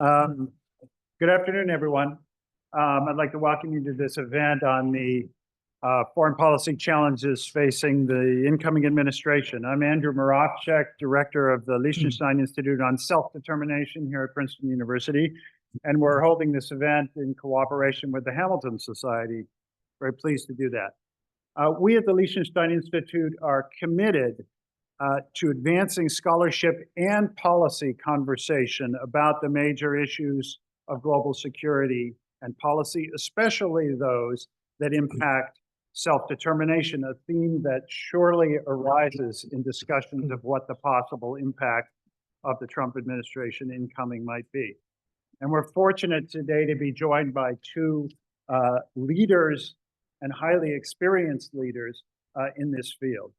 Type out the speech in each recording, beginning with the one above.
Um, Good afternoon, everyone. I'd like to welcome you to this event on the foreign policy challenges facing the incoming administration. I'm Andrew Moravcsik, director of the Liechtenstein Institute on Self-Determination here at Princeton University, and we're holding this event in cooperation with the Hamilton Society. Very pleased to do that. We at the Liechtenstein Institute are committed to advancing scholarship and policy conversation about the major issues of global security and policy, especially those that impact self-determination, a theme that surely arises in discussions of what the possible impact of the Trump administration incoming might be. And we're fortunate today to be joined by two leaders and highly experienced leaders in this field.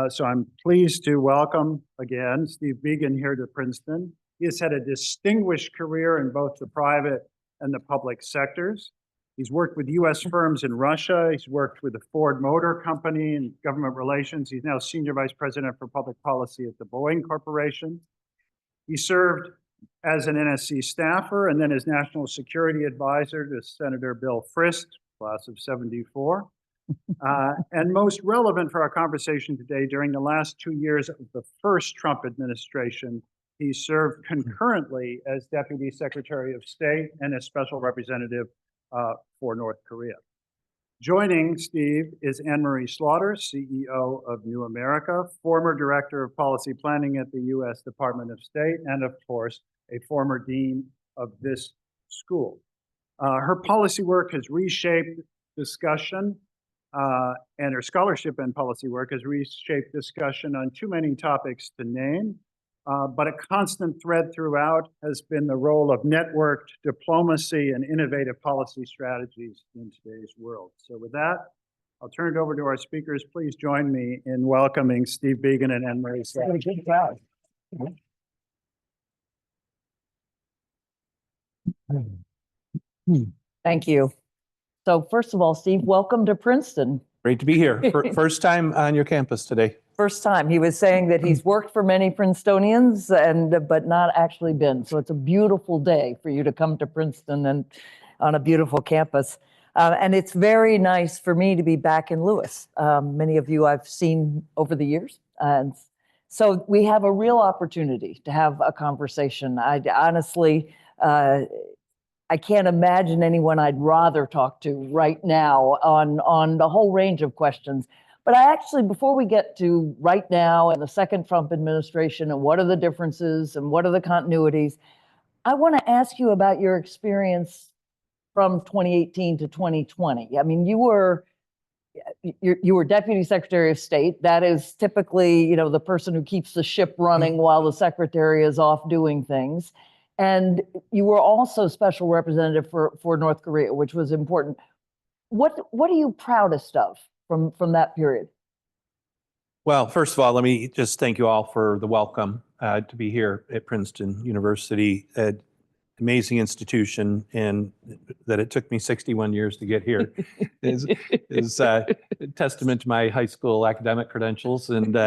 So I'm pleased to welcome again Steve Biegun here to Princeton. He has had a distinguished career in both the private and the public sectors. He's worked with US firms in Russia. He's worked with the Ford Motor Company in government relations. He's now Senior Vice President for Public Policy at the Boeing Corporation. He served as an NSC staffer and then as National Security Advisor to Senator Bill Frist, class of '74. And most relevant for our conversation today, during the last 2 years of the first Trump administration, he served concurrently as Deputy Secretary of State and as Special Representative for North Korea. Joining Steve is Anne-Marie Slaughter, CEO of New America, former Director of Policy Planning at the US Department of State, and of course, a former Dean of this school. Her policy work has reshaped discussion and her scholarship and policy work has reshaped discussion on too many topics to name, but a constant thread throughout has been the role of networked diplomacy and innovative policy strategies in today's world. So with that, I'll turn it over to our speakers. Please join me in welcoming Steve Biegun and Anne-Marie Slaughter. Good crowd. Thank you. So first of all, Steve, welcome to Princeton. Great to be here. First time on your campus today. First time. He was saying that he's worked for many Princetonians but not actually been. So it's a beautiful day for you to come to Princeton and on a beautiful campus. And it's very nice for me to be back in Lewis. Many of you I've seen over the years. And so we have a real opportunity to have a conversation. I honestly, I can't imagine anyone I'd rather talk to right now on the whole range of questions. But I actually, before we get to right now and the second Trump administration and what are the differences and what are the continuities, I want to ask you about your experience from 2018 to 2020. I mean, you were Deputy Secretary of State. That is typically, you know, the person who keeps the ship running while the secretary is off doing things. And you were also special representative for North Korea, which was important. What are you proudest of from that period? Well, first of all, let me just thank you all for the welcome to be here at Princeton University, an amazing institution, and that it took me 61 years to get here is a testament to my high school academic credentials and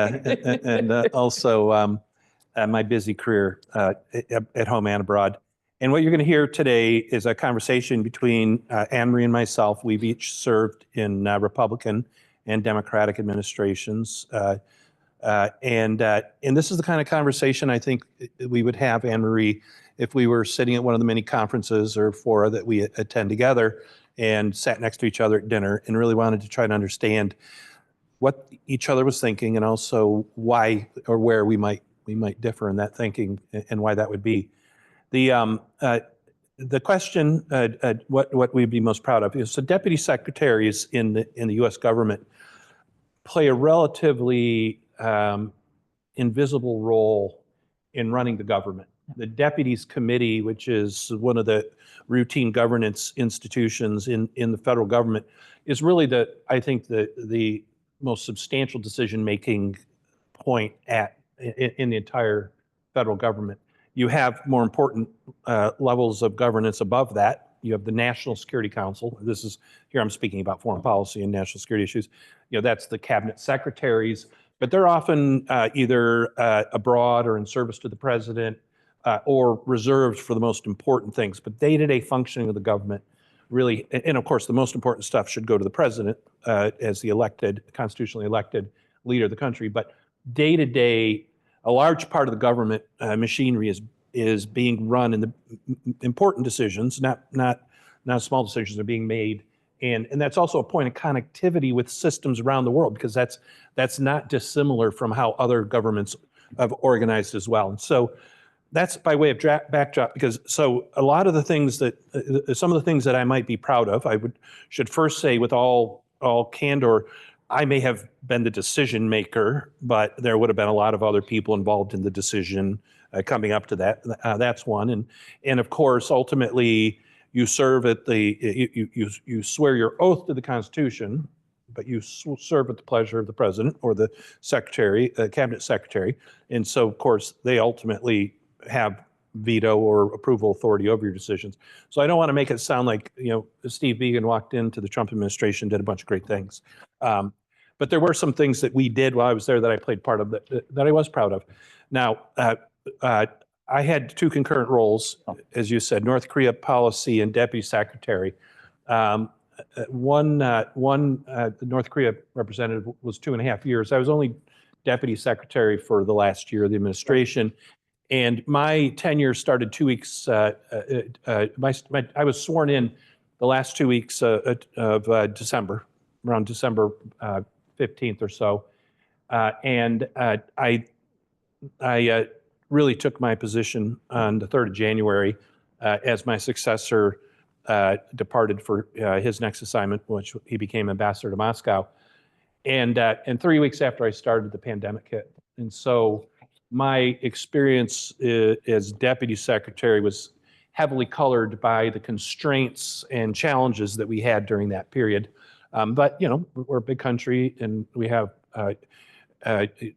also my busy career at home and abroad. And what you're going to hear today is a conversation between Anne-Marie and myself. We've each served in Republican and Democratic administrations. And this is the kind of conversation I think we would have, Anne-Marie, if we were sitting at one of the many conferences or fora that we attend together and sat next to each other at dinner and really wanted to try to understand what each other was thinking and also why or where we might differ in that thinking and why that would be. The question, what we'd be most proud of is the deputy secretaries in the U.S. government play a relatively invisible role in running the government. The Deputies Committee, which is one of the routine governance institutions in the federal government, is really I think the most substantial decision-making point in the entire federal government. You have more important levels of governance above that. You have the National Security Council. Here I'm speaking about foreign policy and national security issues. You know, that's the cabinet secretaries, but they're often either abroad or in service to the president or reserved for the most important things. But day-to-day functioning of the government really, and of course, the most important stuff should go to the president as the elected, constitutionally elected leader of the country. But day-to-day, a large part of the government machinery is being run, and the important decisions, not small decisions, are being made. And that's also a point of connectivity with systems around the world, because that's not dissimilar from how other governments have organized as well. And so that's by way of backdrop, because so a lot of the things that, some of the things that I might be proud of, should first say with all candor, I may have been the decision maker, but there would have been a lot of other people involved in the decision coming up to that. That's one. And of course, ultimately, you serve at you swear your oath to the Constitution, but you serve at the pleasure of the president or the secretary, cabinet secretary. And so, of course, they ultimately have veto or approval authority over your decisions. So I don't want to make it sound like, Steve Biegun walked into the Trump administration, did a bunch of great things. But there were some things that we did while I was there that I played part of that I was proud of. Now, I had two concurrent roles, as you said, North Korea policy and deputy secretary. One North Korea representative was 2.5 years. I was only deputy secretary for the last year of the administration. And my tenure started 2 weeks, I was sworn in the last 2 weeks of December, around December 15th or so. And I really took my position on the 3rd of January as my successor departed for his next assignment, which he became ambassador to Moscow. And 3 weeks after I started, the pandemic hit. And so my experience as deputy secretary was heavily colored by the constraints and challenges that we had during that period. But, we're a big country and we have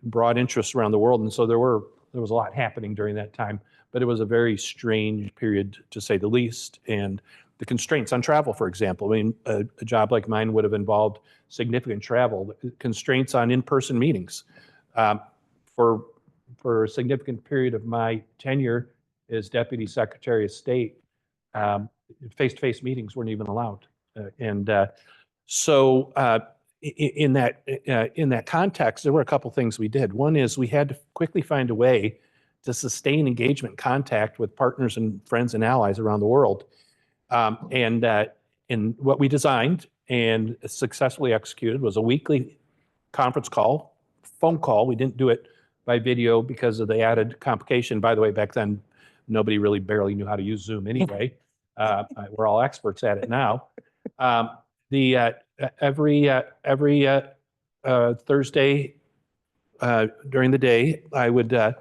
broad interests around the world. And so there was a lot happening during that time, but it was a very strange period, to say the least. And the constraints on travel, for example, I mean, a job like mine would have involved significant travel, constraints on in-person meetings. For a significant period of my tenure as Deputy Secretary of State, face-to-face meetings weren't even allowed. So in that context, there were a couple things we did. One is we had to quickly find a way to sustain engagement contact with partners and friends and allies around the world. And what we designed and successfully executed was a weekly conference call, phone call. We didn't do it by video because of the added complication. By the way, back then, nobody really barely knew how to use Zoom anyway. We're all experts at it now. Every Thursday during the day, I would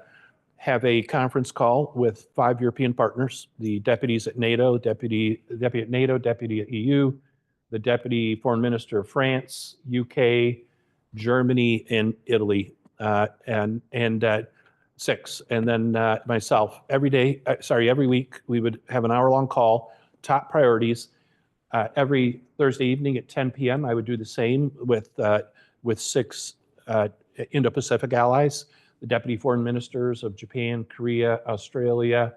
have a conference call with 5 European partners, the deputies at NATO, deputy at NATO, deputy at EU, the deputy foreign minister of France, UK, Germany, and Italy, and 6. And then myself, every week, we would have an hour-long call, top priorities. Every Thursday evening at 10 p.m., I would do the same with 6 Indo-Pacific allies, the deputy foreign ministers of Japan, Korea, Australia,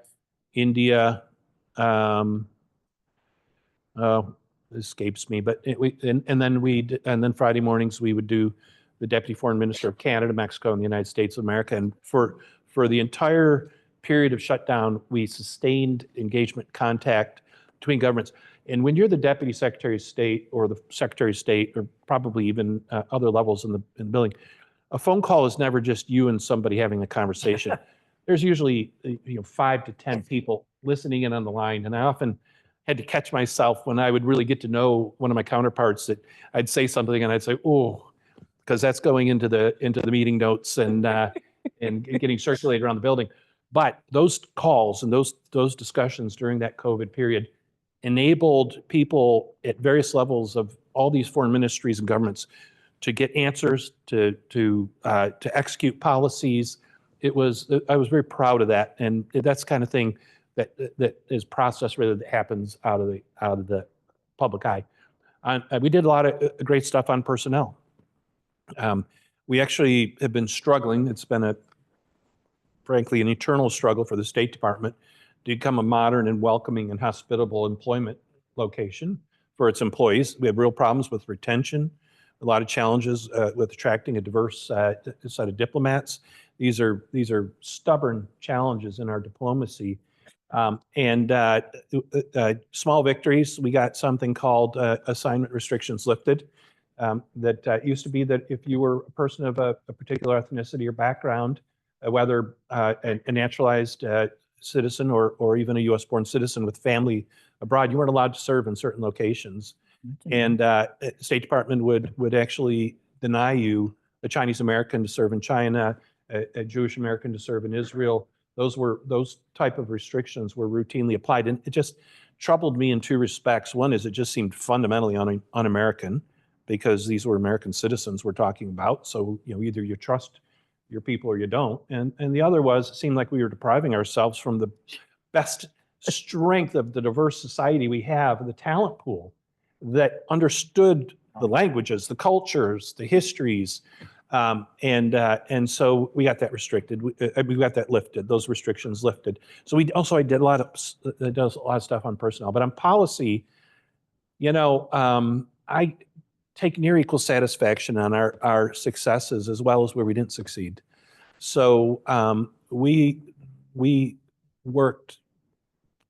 India. Escapes me, but and then Friday mornings we would do the deputy foreign minister of Canada, Mexico, and the United States of America. And for the entire period of shutdown, we sustained engagement contact between governments. And when you're the Deputy Secretary of State or the Secretary of State, or probably even other levels in the building, a phone call is never just you and somebody having a conversation. There's usually 5 to 10 people listening in on the line. And I often had to catch myself when I would really get to know one of my counterparts that I'd say something and I'd say, oh, because that's going into the meeting notes and getting circulated around the building. But those calls and those discussions during that COVID period enabled people at various levels of all these foreign ministries and governments to get answers, to execute policies. I was very proud of that, and that's the kind of thing that is processed rather than happens out of the public eye. We did a lot of great stuff on personnel. We actually have been struggling. It's been a frankly, an eternal struggle for the State Department to become a modern and welcoming and hospitable employment location for its employees. We have real problems with retention, a lot of challenges with attracting a diverse set of diplomats. These are stubborn challenges in our diplomacy. Small victories. We got something called assignment restrictions lifted. That used to be that if you were a person of a particular ethnicity or background, whether a naturalized citizen or even a U.S.-born citizen with family abroad, you weren't allowed to serve in certain locations. And State Department would actually deny you a Chinese American to serve in China, a Jewish American to serve in Israel. Those type of restrictions were routinely applied, and it just troubled me in two respects. One is it just seemed fundamentally un-American, because these were American citizens we're talking about. So either you trust your people or you don't. And the other was, it seemed like we were depriving ourselves from the best strength of the diverse society we have, the talent pool that understood the languages, the cultures, the histories. And so we got that restricted. We got that lifted, those restrictions lifted. So I did a lot of stuff on personnel, but on policy, I take near equal satisfaction on our successes as well as where we didn't succeed. So we worked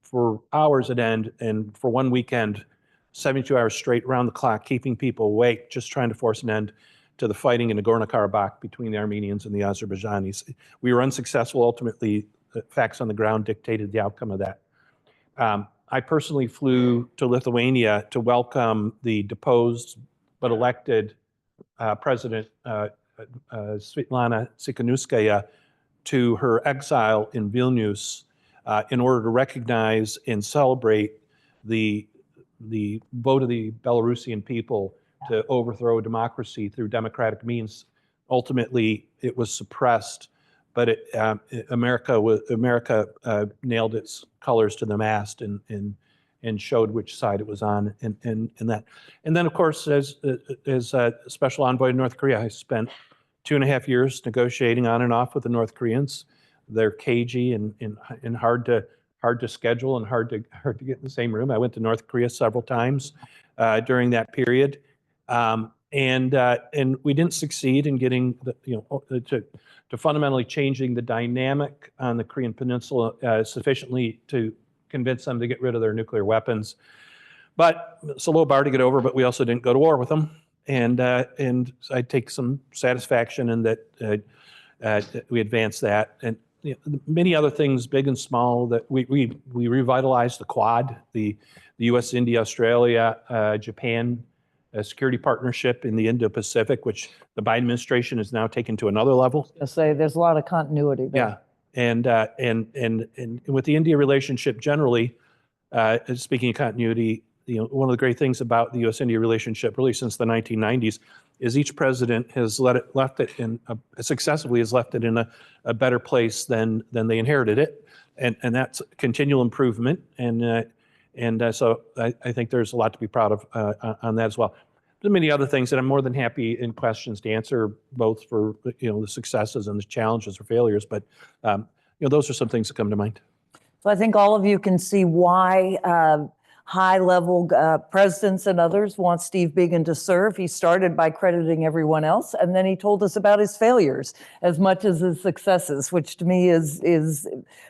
for hours at end, and for one weekend, 72 hours straight, around the clock, keeping people awake, just trying to force an end to the fighting in Nagorno-Karabakh between the Armenians and the Azerbaijanis. We were unsuccessful. Ultimately, the facts on the ground dictated the outcome of that. I personally flew to Lithuania to welcome the deposed but elected President Svetlana Tsikhanouskaya to her exile in Vilnius in order to recognize and celebrate the vote of the Belarusian people to overthrow democracy through democratic means. Ultimately, it was suppressed, but America nailed its colors to the mast and showed which side it was on in that. And then, of course, as special envoy to North Korea, I spent 2.5 years negotiating on and off with the North Koreans. They're cagey and hard to schedule and hard to get in the same room. I went to North Korea several times during that period, and we didn't succeed in getting to fundamentally changing the dynamic on the Korean Peninsula sufficiently to convince them to get rid of their nuclear weapons. But it's a low bar to get over, but we also didn't go to war with them. And I take some satisfaction in that we advanced that. And many other things, big and small, that we revitalized the Quad, the U.S., India, Australia, Japan security partnership in the Indo-Pacific, which the Biden administration has now taken to another level. I say there's a lot of continuity there. Yeah. And with the India relationship generally, speaking of continuity, one of the great things about the U.S.-India relationship, really since the 1990s, is each president has successively left it in a better place than they inherited it, and that's continual improvement. So I think there's a lot to be proud of on that as well. There's many other things that I'm more than happy in questions to answer, both for the successes and the challenges or failures. But those are some things that come to mind. So I think all of you can see why high-level presidents and others want Steve Biegun to serve. He started by crediting everyone else, and then he told us about his failures as much as his successes, which to me is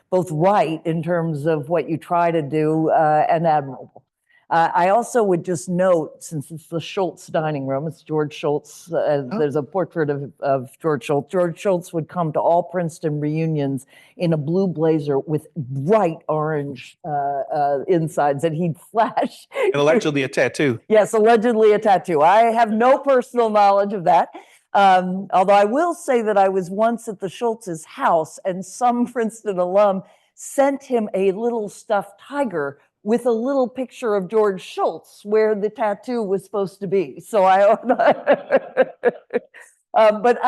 both right in terms of what you try to do and admirable. I also would just note, since it's the Shultz dining room, it's George Shultz, there's a portrait of George Shultz. George Shultz would come to all Princeton reunions in a blue blazer with bright orange insides, and he'd flash. And allegedly a tattoo. Yes, allegedly a tattoo. I have no personal knowledge of that. Although I will say that I was once at the Shultz's house, and some Princeton alum sent him a little stuffed tiger with a little picture of George Shultz where the tattoo was supposed to be. So but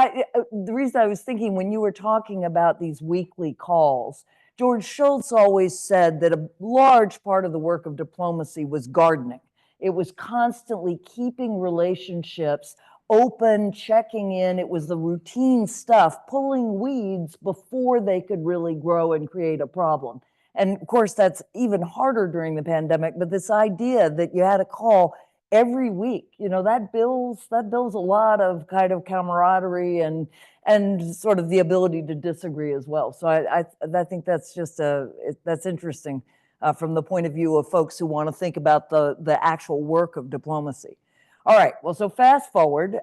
the reason I was thinking, when you were talking about these weekly calls, George Shultz always said that a large part of the work of diplomacy was gardening. It was constantly keeping relationships open, checking in. It was the routine stuff, pulling weeds before they could really grow and create a problem. And of course, that's even harder during the pandemic. But this idea that you had a call every week, that builds a lot of kind of camaraderie and sort of the ability to disagree as well. So I think that's just that's interesting from the point of view of folks who want to think about the actual work of diplomacy. All right, well, so fast forward,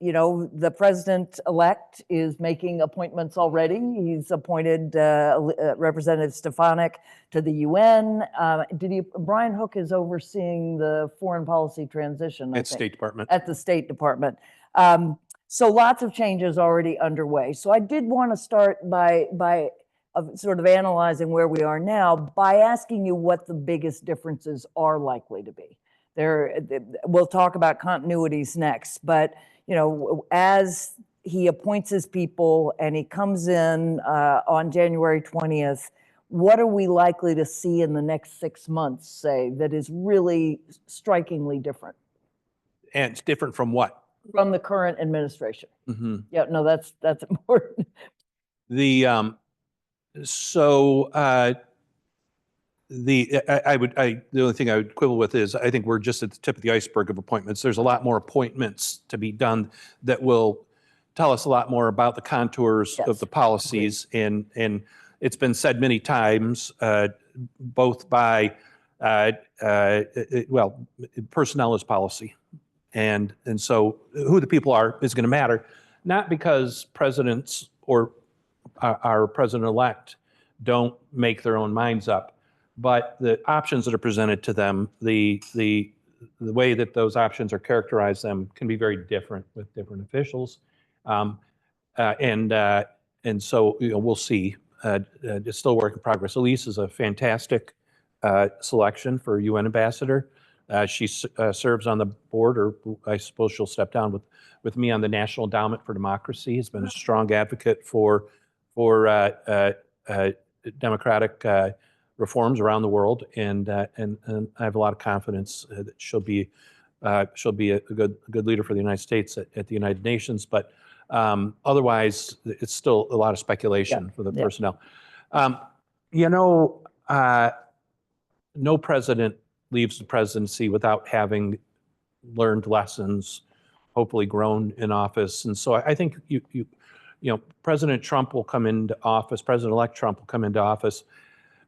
the president-elect is making appointments already. He's appointed Representative Stefanik to the UN. Brian Hook is overseeing the foreign policy transition, I At think, State Department. at the State Department. So lots of changes already underway. So I did want to start by sort of analyzing where we are now by asking you what the biggest differences are likely to be. We'll talk about continuities next, but as he appoints his people and he comes in on January 20th, what are we likely to see in the next 6 months, say, that is really strikingly different? And it's different from what? From the current administration. Mm-hmm. Yeah, no, that's important. The the only thing I would quibble with is I think we're just at the tip of the iceberg of appointments. There's a lot more appointments to be done that will tell us a lot more about the contours Yes. of the policies. And it's been said many times, both by personnel is policy, and so who the people are is going to matter, not because presidents or our president-elect don't make their own minds up, but the options that are presented to them, the way that those options are characterized, them can be very different with different officials, and so we'll see. It's still a work in progress. Elise is a fantastic selection for UN ambassador. She serves on the board, or I suppose she'll step down with me on the National Endowment for Democracy. Has been a strong advocate for democratic reforms around the world, and I have a lot of confidence that she'll be a good leader for the United States at the United Nations. But otherwise, it's still a lot of speculation for the personnel. No president leaves the presidency without having learned lessons, hopefully grown in office, and so I think President Trump will come into office. President-elect Trump will come into office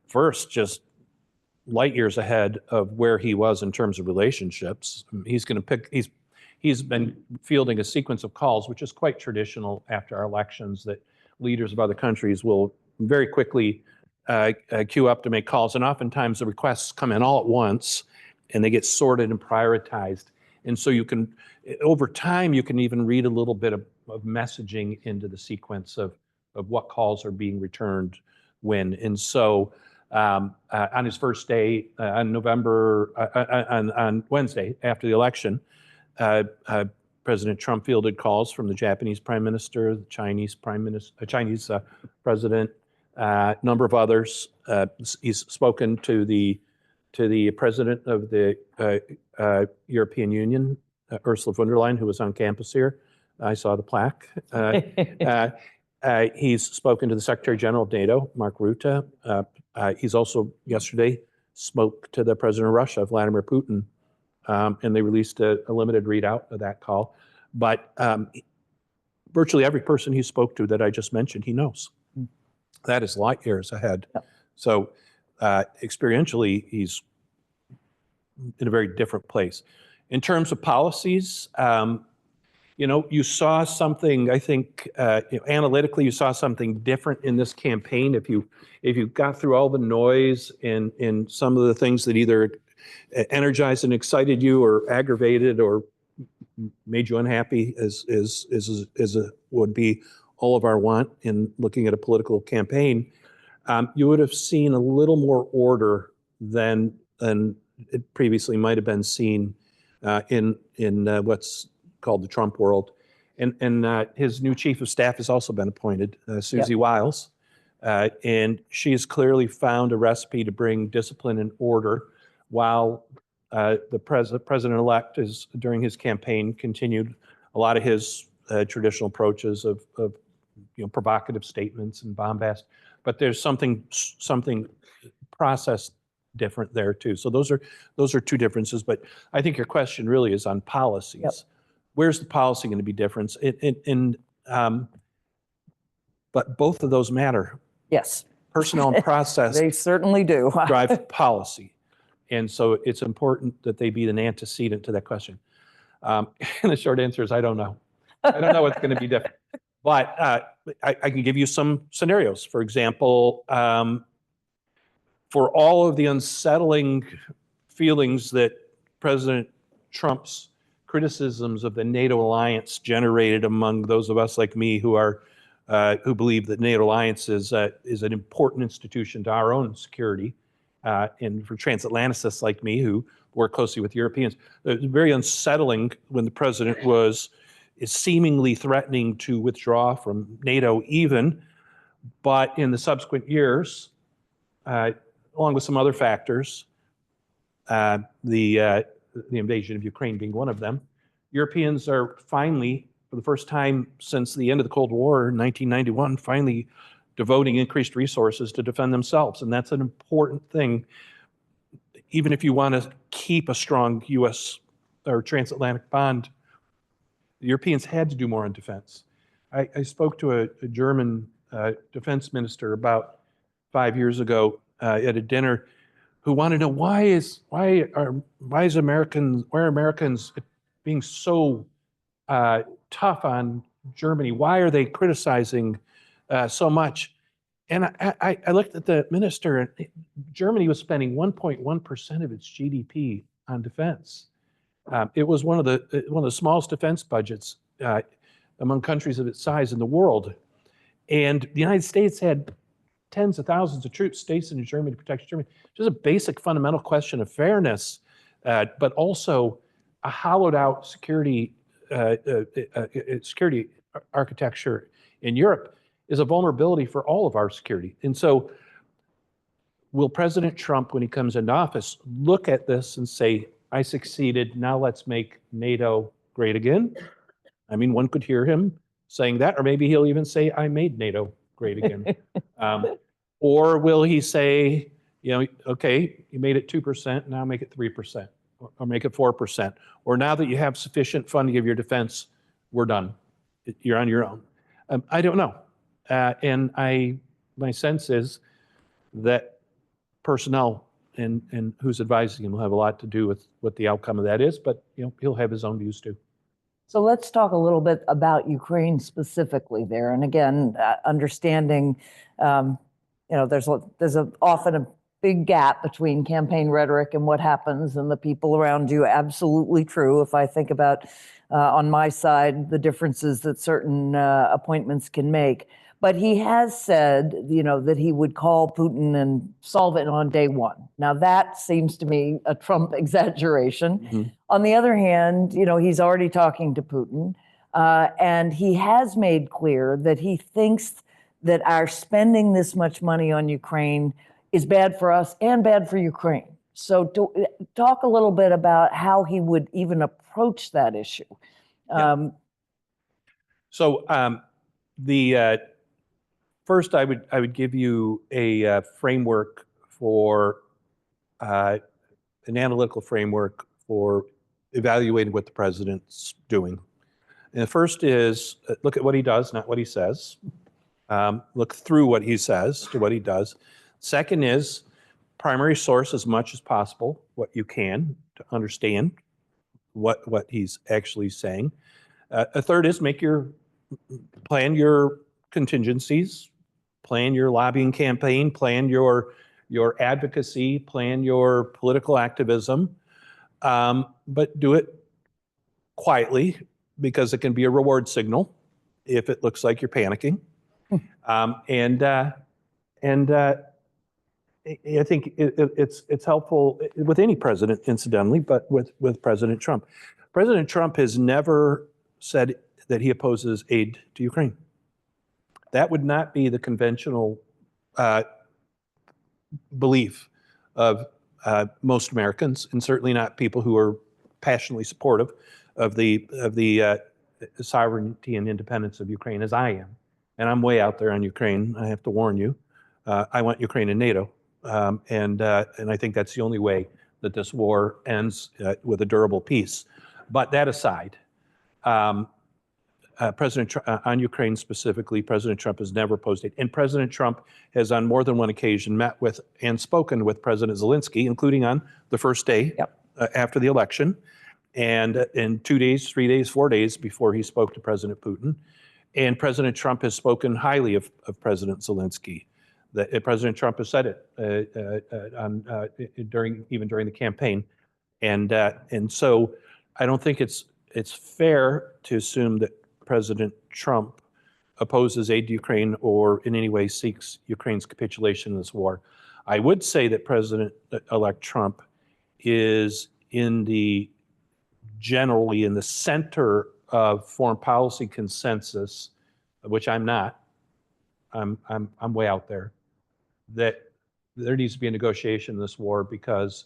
first, just light years ahead of where he was in terms of relationships. He's going to pick. He's been fielding a sequence of calls, which is quite traditional after our elections, that leaders of other countries will very quickly queue up to make calls, and oftentimes the requests come in all at once, and they get sorted and prioritized. And so you can, over time, you can even read a little bit of messaging into the sequence of what calls are being returned when. And so on his first day on Wednesday after the election, President Trump fielded calls from the Japanese Prime Minister, the Chinese President, a number of others. He's spoken to the President of the European Union, Ursula von der Leyen, who was on campus here. I saw the plaque. He's spoken to the Secretary General of NATO, Mark Rutte. He's also yesterday spoke to the President of Russia, Vladimir Putin, and they released a limited readout of that call. But virtually every person he spoke to that I just mentioned, he knows. That is light years ahead. Yep. So experientially, he's in a very different place. In terms of policies, you saw something, I think, analytically, you saw something different in this campaign. If you got through all the noise in some of the things that either energized and excited you or aggravated or made you unhappy, as would be all of our want in looking at a political campaign, you would have seen a little more order than it previously might have been seen in what's called the Trump world. And his new chief of staff has also been appointed, Susie Wiles, and she has clearly found a recipe to bring discipline and order while The president-elect is, during his campaign, continued a lot of his traditional approaches of provocative statements and bombast, but there's something processed different there too. So those are two differences. But I think your question really is on policies. Yep. Where's the policy going to be different? But both of those matter. Yes, Personnel and process they certainly do. drive policy. And so it's important that they be an antecedent to that question. And the short answer is I don't know. I don't know what's going to be different. But I can give you some scenarios. For example, for all of the unsettling feelings that President Trump's criticisms of the NATO alliance generated among those of us like me who believe that NATO alliance is an important institution to our own security, and for transatlanticists like me who work closely with Europeans, it was very unsettling when the president is seemingly threatening to withdraw from NATO even, but in the subsequent years, along with some other factors, the invasion of Ukraine being one of them, Europeans are finally, for the first time since the end of the Cold War in 1991, finally devoting increased resources to defend themselves. And that's an important thing, even if you want to keep a strong U.S. or transatlantic bond. The Europeans had to do more on defense. I spoke to a German defense minister about 5 years ago at a dinner who wanted to know why are Americans being so tough on Germany? Why are they criticizing so much? And I looked at the minister, and Germany was spending 1.1% of its GDP on defense. It was one of the smallest defense budgets among countries of its size in the world. And the United States had tens of thousands of troops stationed in Germany to protect Germany. Just a basic fundamental question of fairness, but also a hollowed out security architecture in Europe is a vulnerability for all of our security. And so will President Trump, when he comes into office, look at this and say, I succeeded, now let's make NATO great again? I mean, one could hear him saying that, or maybe he'll even say, I made NATO great again. Or will he say, okay, you made it 2%, now make it 3%, or make it 4%. Or now that you have sufficient funding of your defense, we're done. You're on your own. I don't know. And my sense is that personnel and who's advising him will have a lot to do with what the outcome of that is, but he'll have his own views too. So let's talk a little bit about Ukraine specifically there. And again, understanding, there's often a big gap between campaign rhetoric and what happens and the people around you. Absolutely true. If I think about on my side, the differences that certain appointments can make. But he has said, that he would call Putin and solve it on day one. Now, that seems to me a Trump exaggeration. Mm-hmm. On the other hand, he's already talking to Putin, and he has made clear that he thinks that our spending this much money on Ukraine is bad for us and bad for Ukraine. So talk a little bit about how he would even approach that issue. First, I would give you a framework for an analytical framework for evaluating what the president's doing. And the first is look at what he does, not what he says. Look through what he says to what he does. Second is primary source as much as possible, what you can to understand what he's actually saying. A third is plan your contingencies, plan your lobbying campaign, plan your advocacy, plan your political activism, but do it quietly because it can be a reward signal if it looks like you're panicking. I think it's helpful with any president, incidentally, but with President Trump. President Trump has never said that he opposes aid to Ukraine. That would not be the conventional belief of most Americans, and certainly not people who are passionately supportive of the sovereignty and independence of Ukraine as I am. And I'm way out there on Ukraine. I have to warn you. I want Ukraine in NATO, and I think that's the only way that this war ends with a durable peace. But that aside, President Trump, on Ukraine specifically, President Trump has never opposed it. And President Trump has on more than one occasion met with and spoken with President Zelensky, including on the first day after the election, and in 2 days, 3 days, 4 days before he spoke to President Putin. And President Trump has spoken highly of President Zelensky. President Trump has said it during the campaign. And so I don't think it's fair to assume that President Trump opposes aid to Ukraine or in any way seeks Ukraine's capitulation in this war. I would say that President-elect Trump is generally in the center of foreign policy consensus, which I'm not. I'm way out there. That there needs to be a negotiation in this war because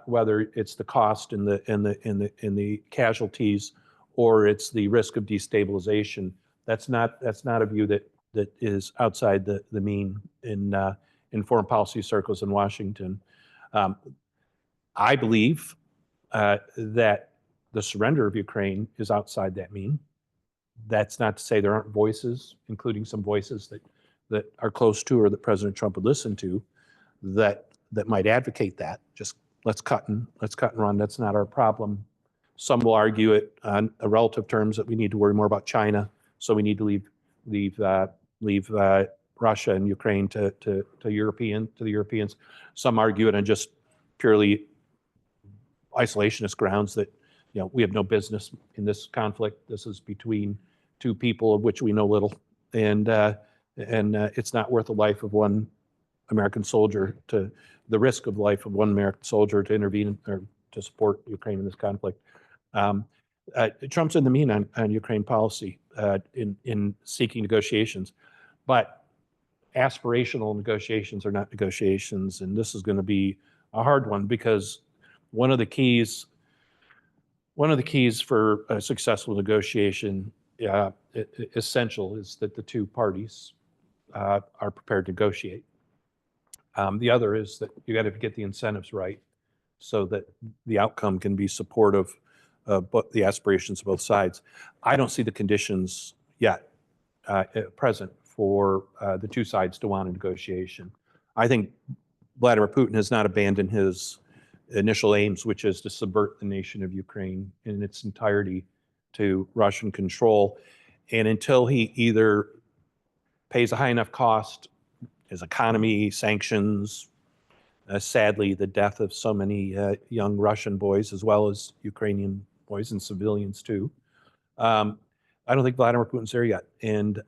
whether it's the cost and the casualties, or it's the risk of destabilization, that's not a view that is outside the mean in foreign policy circles in Washington. I believe that the surrender of Ukraine is outside that mean. That's not to say there aren't voices, including some voices that are close to or that President Trump would listen to, that might advocate that. Just let's cut and run. That's not our problem. Some will argue it on relative terms that we need to worry more about China, so we need to leave Russia and Ukraine to the Europeans. Some argue it on just purely isolationist grounds that we have no business in this conflict. This is between two people of which we know little, and it's not worth the life of one American soldier the risk of life of one American soldier to intervene or to support Ukraine in this conflict. Trump's in the mean on Ukraine policy in seeking negotiations, but aspirational negotiations are not negotiations, and this is going to be a hard one because one of the keys for a successful negotiation, essential, is that the two parties are prepared to negotiate. The other is that you got to get the incentives right so that the outcome can be supportive of the aspirations of both sides. I don't see the conditions yet present for the two sides to want a negotiation. I think Vladimir Putin has not abandoned his initial aims, which is to subvert the nation of Ukraine in its entirety to Russian control. And until he either pays a high enough cost, his economy, sanctions, sadly, the death of so many young Russian boys, as well as Ukrainian boys and civilians too. I don't think Vladimir Putin's there yet. And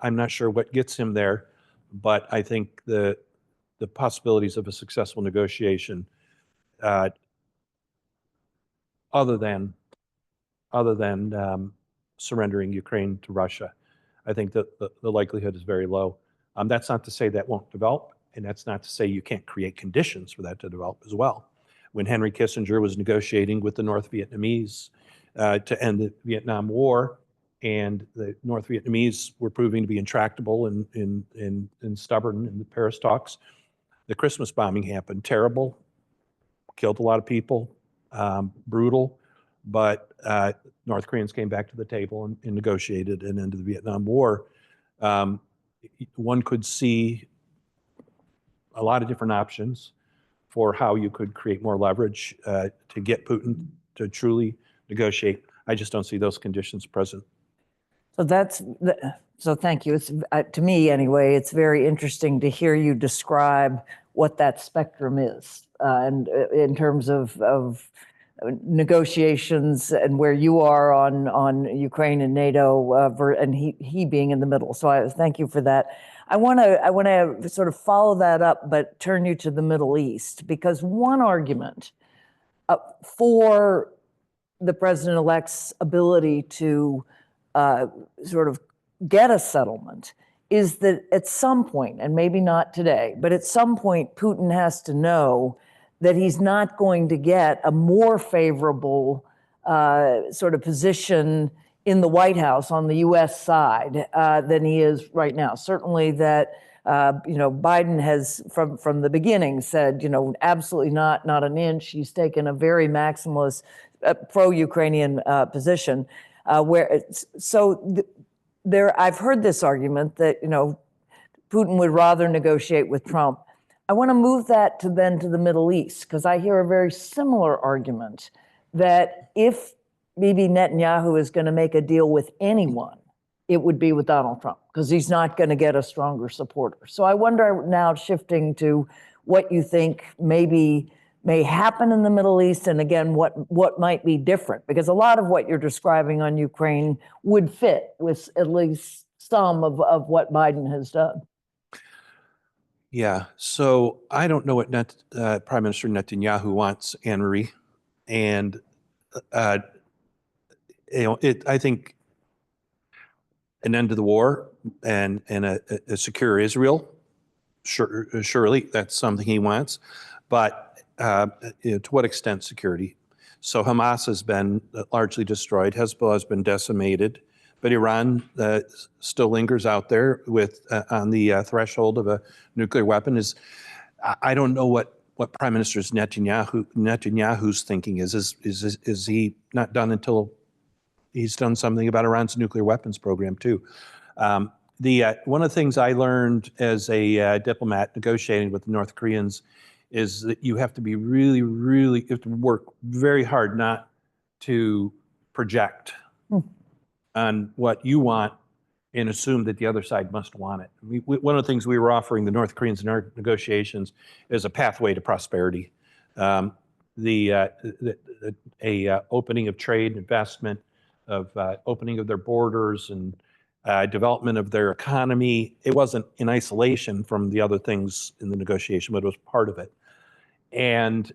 I'm not sure what gets him there, but I think the possibilities of a successful negotiation, other than surrendering Ukraine to Russia, I think that the likelihood is very low. That's not to say that won't develop, and that's not to say you can't create conditions for that to develop as well. When Henry Kissinger was negotiating with the North Vietnamese to end the Vietnam War, and the North Vietnamese were proving to be intractable and stubborn in the Paris talks, the Christmas bombing happened. Terrible, killed a lot of people, brutal, but North Koreans came back to the table and negotiated and ended the Vietnam War. One could see a lot of different options for how you could create more leverage to get Putin to truly negotiate. I just don't see those conditions present. So thank you. It's, to me anyway, it's very interesting to hear you describe what that spectrum is, and in terms of negotiations and where you are on Ukraine and NATO, and he being in the middle. So I thank you for that. I want to sort of follow that up, but turn you to the Middle East, because one argument for the president-elect's ability to sort of get a settlement is that at some point, and maybe not today, but at some point, Putin has to know that he's not going to get a more favorable sort of position in the White House on the U.S. side than he is right now. Certainly that, Biden has from the beginning said, absolutely not an inch. He's taken a very maximalist, pro-Ukrainian position I've heard this argument that, Putin would rather negotiate with Trump. I want to move that to the Middle East, because I hear a very similar argument that if Bibi Netanyahu is going to make a deal with anyone, it would be with Donald Trump, because he's not going to get a stronger supporter. So I wonder now, shifting to what you think may happen in the Middle East, and again, what might be different, because a lot of what you're describing on Ukraine would fit with at least some of what Biden has done. Yeah, so I don't know what Prime Minister Netanyahu wants, Anne Marie, and I think an end to the war and a secure Israel, surely that's something he wants, but to what extent security? So Hamas has been largely destroyed, Hezbollah has been decimated, but Iran still lingers out there with on the threshold of a nuclear weapon. I don't know what Prime Minister Netanyahu's thinking is. Is he not done until he's done something about Iran's nuclear weapons program too? One of the things I learned as a diplomat negotiating with the North Koreans is that you have to be you have to work very hard not to project on what you want and assume that the other side must want it. One of the things we were offering the North Koreans in our negotiations is a pathway to prosperity. Opening of trade, investment, of opening of their borders, and development of their economy. It wasn't in isolation from the other things in the negotiation, but it was part of it. And,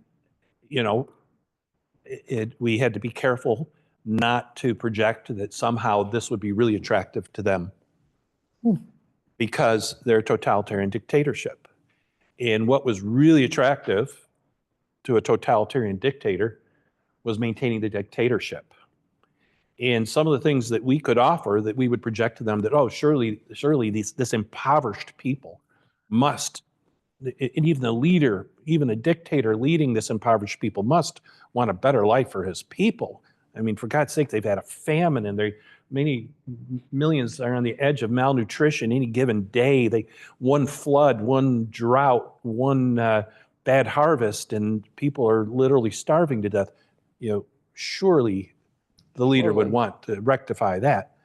we had to be careful not to project that somehow this would be really attractive to them because they're a totalitarian dictatorship. And what was really attractive to a totalitarian dictator was maintaining the dictatorship. And some of the things that we could offer that we would project to them that, surely this impoverished people must, and even the leader, even a dictator leading this impoverished people must want a better life for his people. I mean, for God's sake, they've had a famine and many millions are on the edge of malnutrition any given day. One flood, one drought, one bad harvest, and people are literally starving to death. Surely the leader would want to rectify that.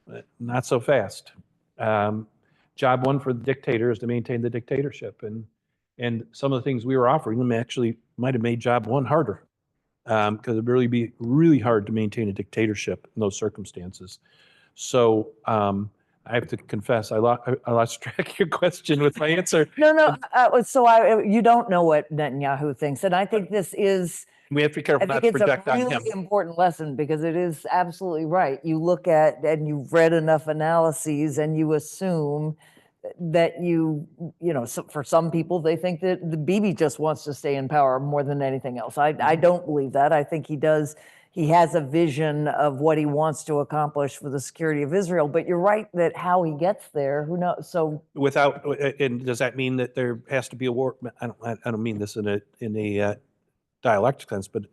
But not so fast. Job one for the dictator is to maintain the dictatorship. And some of the things we were offering them actually might have made job one harder. Because it'd really be really hard to maintain a dictatorship in those circumstances. So I have to confess, I lost track of your question with my answer. No. You don't know what Netanyahu thinks, and I think this is. We have to be careful not to project on him. It's a really important lesson, because it is absolutely right. You look at, and you've read enough analyses, and you assume that for some people, they think that the Bibi just wants to stay in power more than anything else. I don't believe that. I think he does. He has a vision of what he wants to accomplish for the security of Israel. But you're right that how he gets there, who knows? So and does that mean that there has to be a war? I don't mean this in a dialectic sense, but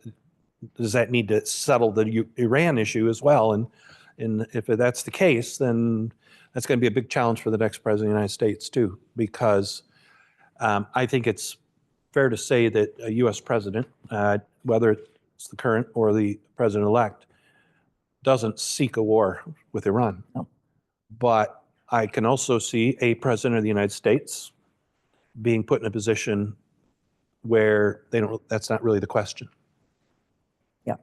does that need to settle the Iran issue as well? And if that's the case, then that's going to be a big challenge for the next president of the United States too, because I think it's fair to say that a U.S. president, whether it's the current or the president-elect, doesn't seek a war with Iran. No. But I can also see a president of the United States being put in a position where that's not really the question. Yeah.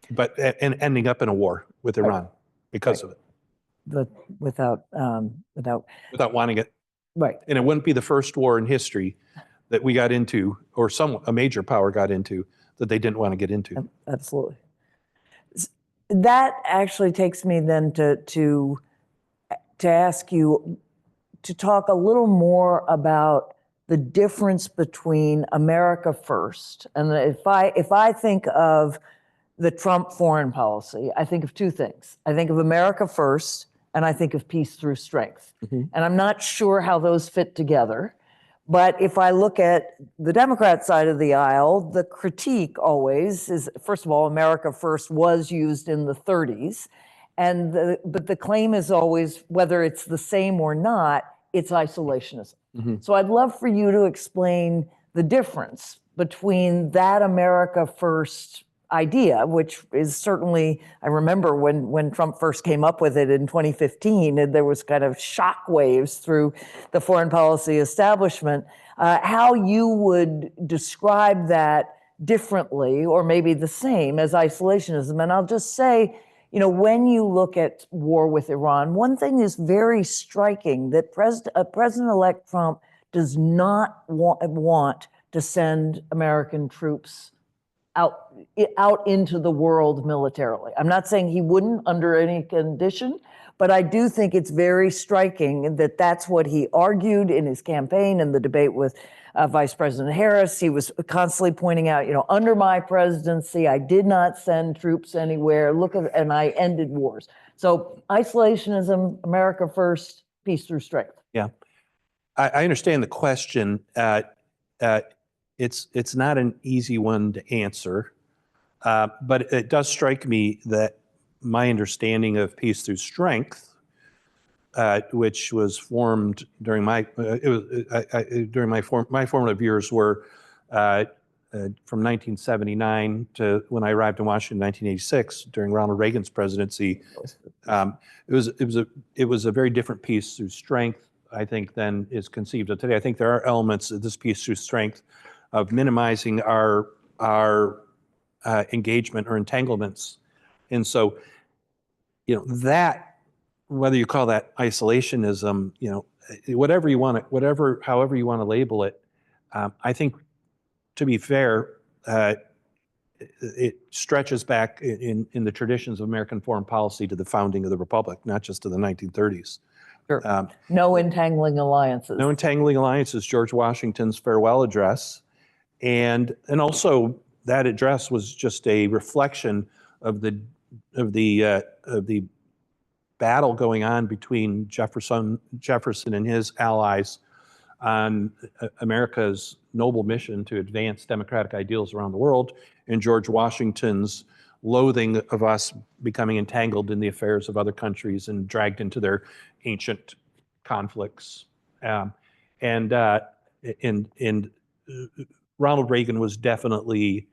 But and ending up in a war with Iran because of it. Without wanting it. Right. And it wouldn't be the first war in history that we got into, or a major power got into, that they didn't want to get into. Absolutely. That actually takes me then to ask you to talk a little more about the difference between America first, and if I think of the Trump foreign policy, I think of two things. I think of America first, and I think of peace through strength. And I'm not sure how those fit together. But if I look at the Democrat side of the aisle, the critique always is, first of all, America first was used in the 30s. But the claim is always, whether it's the same or not, it's isolationism. So I'd love for you to explain the difference between that America first idea, which is certainly, I remember when Trump first came up with it in 2015, and there was kind of shock waves through the foreign policy establishment, how you would describe that differently or maybe the same as isolationism. And I'll just say, when you look at war with Iran, one thing is very striking, that President-elect Trump does not want to send American troops out into the world militarily. I'm not saying he wouldn't under any condition, but I do think it's very striking that that's what he argued in his campaign and the debate with Vice President Harris. He was constantly pointing out, under my presidency, I did not send troops anywhere. And I ended wars. So isolationism, America first, peace through strength. Yeah, I understand the question. It's not an easy one to answer, but it does strike me that my understanding of peace through strength, which was formed during my formative years, were from 1979 to when I arrived in Washington in 1986 during Ronald Reagan's presidency. It was a very different peace through strength, I think, than is conceived of today. I think there are elements of this peace through strength of minimizing our engagement or entanglements. And so, that, whether you call that isolationism, however you want to label it, I think, to be fair, it stretches back in the traditions of American foreign policy to the founding of the Republic, not just to the 1930s. Sure. No entangling alliances. No entangling alliances, George Washington's farewell address. And also that address was just a reflection of the battle going on between Jefferson and his allies on America's noble mission to advance democratic ideals around the world, and George Washington's loathing of us becoming entangled in the affairs of other countries and dragged into their ancient conflicts. Ronald Reagan was definitely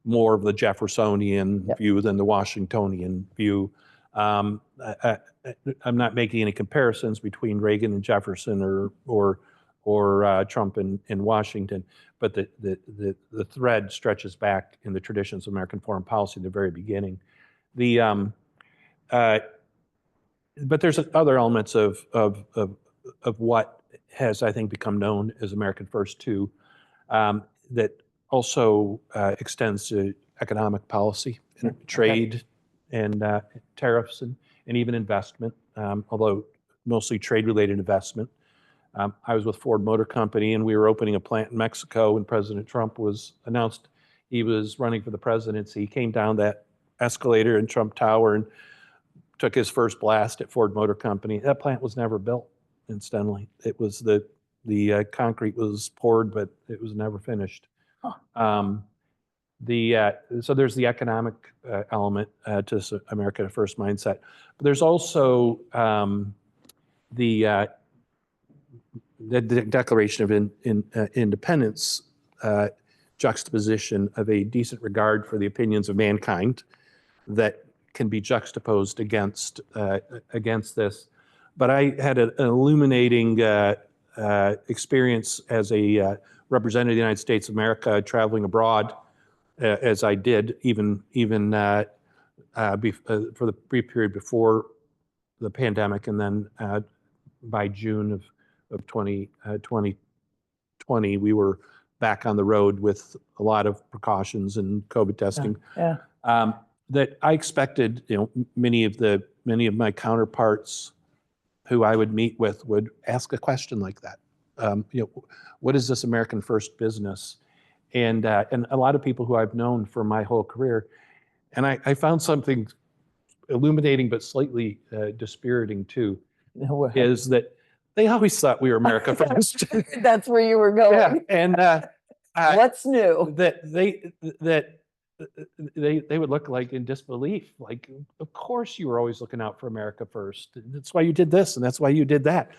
more of the Jeffersonian view than the Washingtonian view. I'm not making any comparisons between Reagan and Jefferson or Trump and Washington, but the thread stretches back in the traditions of American foreign policy at the very beginning. But there's other elements of what has, I think, become known as American First too, that also extends to economic policy, and trade, and tariffs, and even investment, although mostly trade-related investment. I was with Ford Motor Company, and we were opening a plant in Mexico when President Trump was announced he was running for the presidency. He came down that escalator in Trump Tower and took his first blast at Ford Motor Company. That plant was never built, incidentally. It was the concrete was poured, but it was never finished. So there's the economic element to this America First mindset. But there's also the Declaration of Independence juxtaposition of a decent regard for the opinions of mankind that can be juxtaposed against this. But I had an illuminating experience as a representative of the United States of America, traveling abroad, as I did, even for the brief period before the pandemic, and then by June of 2020, we were back on the road with a lot of precautions and COVID testing. That I expected, many of my counterparts who I would meet with would ask a question like that. what is this American first business? And a lot of people who I've known for my whole career, and I found something illuminating but slightly dispiriting too, is that they always thought we were America first. That's where you were going. Yeah, and What's new? that they would look like in disbelief, like, of course you were always looking out for America first. That's why you did this, and that's why you did that.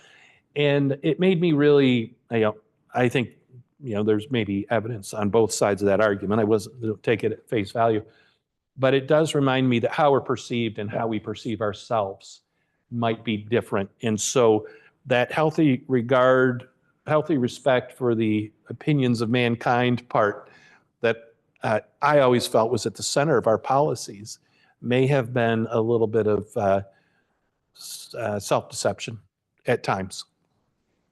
And it made me really, I think, there's maybe evidence on both sides of that argument. I don't take it at face value, but it does remind me that how we're perceived and how we perceive ourselves might be different. And so that healthy regard, healthy respect for the opinions of mankind part that I always felt was at the center of our policies may have been a little bit of self-deception at times.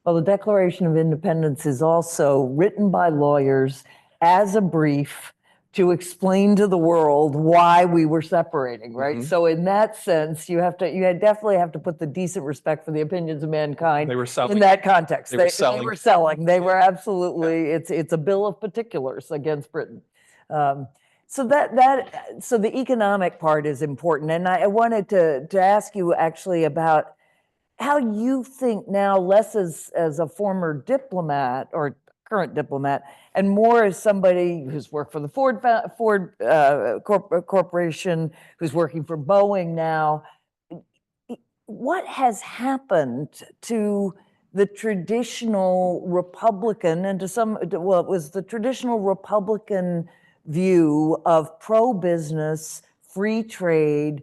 Well, the Declaration of Independence is also written by lawyers as a brief to explain to the world why we were separating, right? So in that sense, you definitely have to put the decent respect for the opinions of mankind They were selling. in that context. They were selling. They were selling. They were absolutely, it's a bill of particulars against Britain. So the economic part is important. And I wanted to ask you actually about how you think now, less as a former diplomat or current diplomat, and more as somebody who's worked for the Ford Corporation, who's working for Boeing now. What has happened to the traditional Republican and it was the traditional Republican view of pro-business, free trade,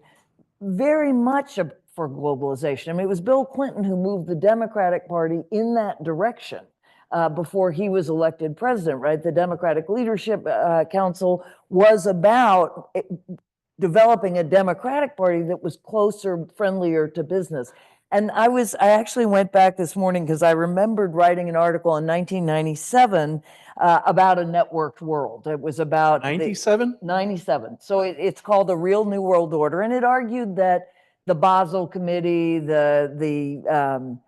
very much for globalization? I mean, it was Bill Clinton who moved the Democratic Party in that direction before he was elected president, right? The Democratic Leadership Council was about developing a Democratic Party that was closer, friendlier to business. And I actually went back this morning because I remembered writing an article in 1997 about a networked world. It was about 97? 97. So it's called The Real New World Order. And it argued that the Basel Committee, the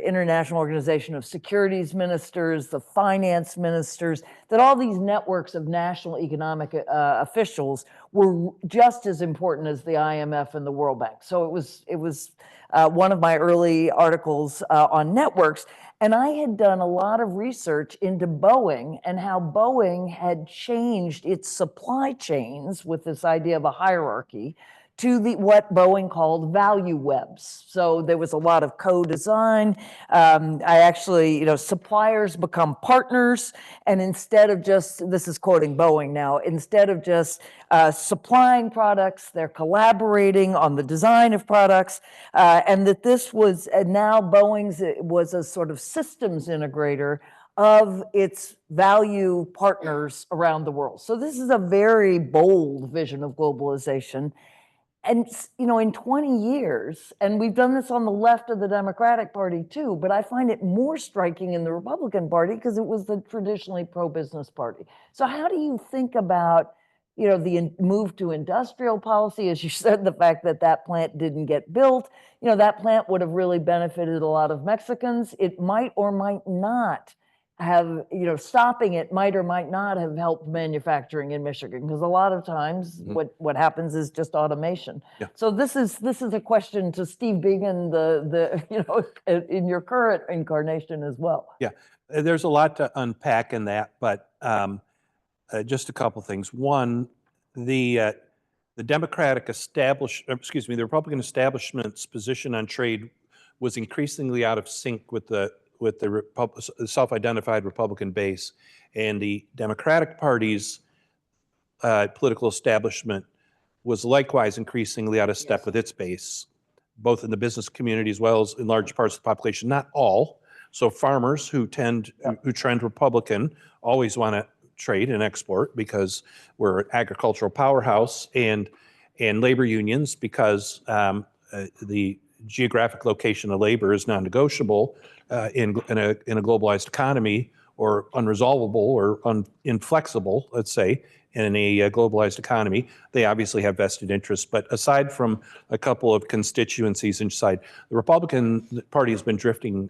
International Organization of Securities Ministers, the finance ministers, that all these networks of national economic officials were just as important as the IMF and the World Bank. So it was one of my early articles on networks. And I had done a lot of research into Boeing and how Boeing had changed its supply chains with this idea of a hierarchy to what Boeing called value webs. So there was a lot of co-design. Suppliers become partners, and instead of just, this is quoting Boeing now, instead of just supplying products, they're collaborating on the design of products, and that this was, now Boeing's was a sort of systems integrator of its value partners around the world. So this is a very bold vision of globalization. And, in 20 years, and we've done this on the left of the Democratic Party too, but I find it more striking in the Republican Party because it was the traditionally pro-business party. So how do you think about, the move to industrial policy? As you said, the fact that that plant didn't get built, that plant would have really benefited a lot of Mexicans. It might or might not have, stopping it might or might not have helped manufacturing in Michigan, because a lot of times what happens is just automation. Yeah. So this is a question to Steve Bingen, in your current incarnation as well. Yeah, there's a lot to unpack in that, but just a couple things. One, the the Republican establishment's position on trade was increasingly out of sync with the self-identified Republican base, and the Democratic Party's political establishment was likewise increasingly out of step with its base, both in the business community as well as in large parts of the population. Not all. So farmers who trend Republican always want to trade and export because we're an agricultural powerhouse, and labor unions because the geographic location of labor is non-negotiable in a globalized economy, or unresolvable or inflexible, let's say, in a globalized economy. They obviously have vested interests. But aside from a couple of constituencies inside, the Republican Party has been drifting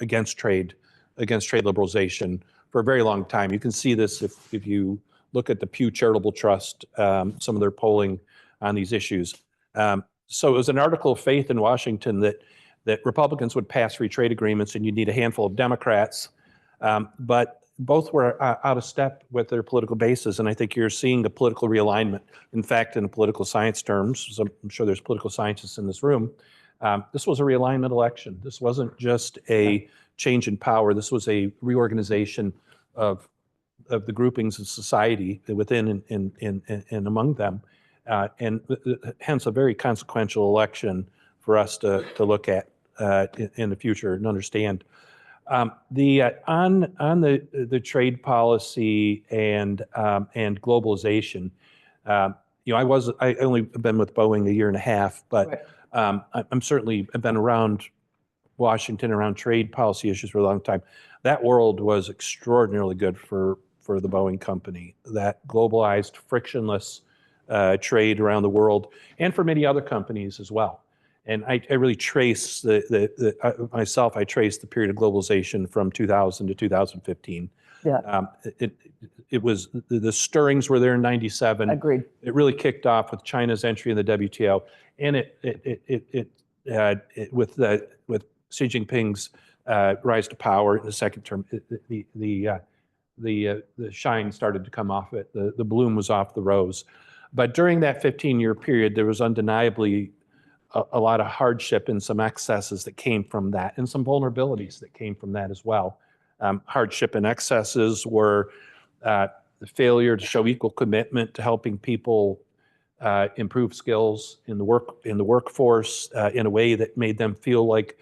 against trade liberalization for a very long time. You can see this if you look at the Pew Charitable Trust, some of their polling on these issues. So it was an article of faith in Washington that Republicans would pass free trade agreements and you'd need a handful of Democrats. But both were out of step with their political bases. And I think you're seeing the political realignment. In fact, in political science terms, so I'm sure there's political scientists in this room, this was a realignment election. This wasn't just a change in power. This was a reorganization of the groupings of society within and among them. And hence a very consequential election for us to look at in the future and understand. On the trade policy and globalization, I only been with Boeing a year and a half, but I'm certainly I've been around Washington, around trade policy issues for a long time. That world was extraordinarily good for the Boeing company. That globalized, frictionless trade around the world, and for many other companies as well. And I really trace myself. I trace the period of globalization from 2000 to 2015. Yeah. It was the stirrings were there in '97. Agreed. It really kicked off with China's entry in the WTO, and with Xi Jinping's rise to power in the second term, the shine started to come off it. The bloom was off the rose. But during that 15-year period, there was undeniably a lot of hardship and some excesses that came from that, and some vulnerabilities that came from that as well. Hardship and excesses were the failure to show equal commitment to helping people improve skills in the workforce in a way that made them feel like